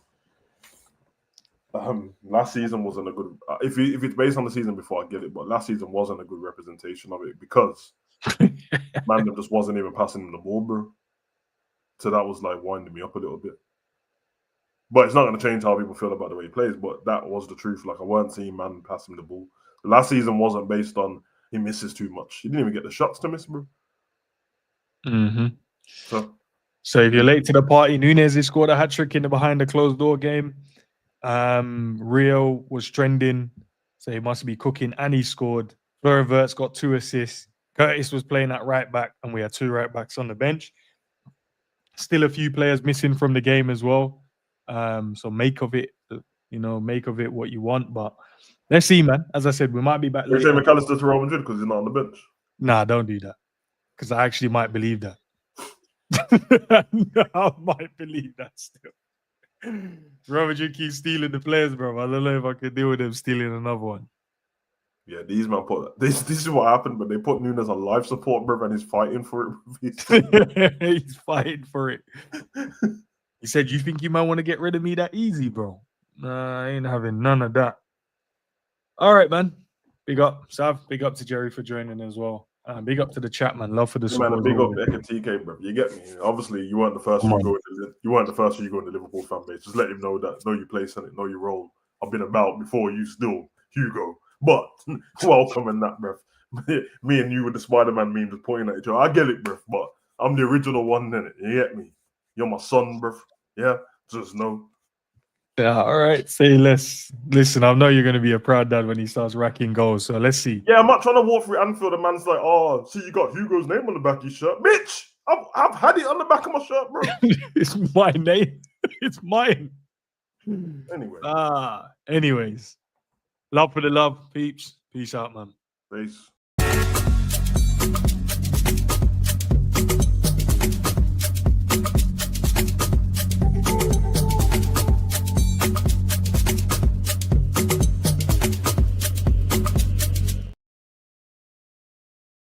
last season wasn't a good. If it's based on the season before, I get it. But last season wasn't a good representation of it because man just wasn't even passing him the ball, bro. So that was like winding me up a little bit. But it's not going to change how people feel about the way he plays. But that was the truth. Like I weren't seeing man pass him the ball. The last season wasn't based on he misses too much. He didn't even get the shots to miss, bro. Mm-hmm. So if you're late to the party, Núñez has scored a hat-trick in the behind the closed door game. Rio was trending, so he must be cooking, and he scored. Fleur Wirtz got 2 assists. Curtis was playing at right back, and we had 2 right backs on the bench. Still a few players missing from the game as well. So make of it what you want. But Let's see, man. As I said, we might be back You say later. McAllister to Real Madrid because he's not on the bench. Nah, don't do that. Because I actually might believe that. I might believe that still. Real Madrid keep stealing the players, bro. I don't know if I could deal with them stealing another one. Yeah, these man put this is what happened, but they put Núñez on life support, bro, and he's fighting for it. He's fighting for it. He said, "You think you might want to get rid of me that easy, bro?" Nah, I ain't having none of that. All right, man. Big up, Sav. Big up to Jerry for joining as well. Big up to the chat, man. Love for the Yeah, support. man, a big up Ekitike, bro. You get me? Obviously, you weren't the first Come Hugo. You weren't the first Hugo in the Liverpool fan base. Just let him know that, know your place in it, know your role. I've been about before you, still Hugo. But welcome in that, bro. Me and you with the Spider-Man meme just pointing at each other. I get it, bro. But I'm the original one in it. You get me? You're my son, bro. Yeah, just know. Yeah, all right. Say less. Listen, I know you're going to be a proud dad when he starts racking goals. So let's see. Yeah, I'm not trying to walk through Anfield. And man's like, "Oh, see, you got Hugo's name on the back of your shirt, bitch. I've had it on the back of my shirt, bro. It's my name. It's mine." Anyway. Anyways. Love for the love, peeps. Peace out, man. Peace.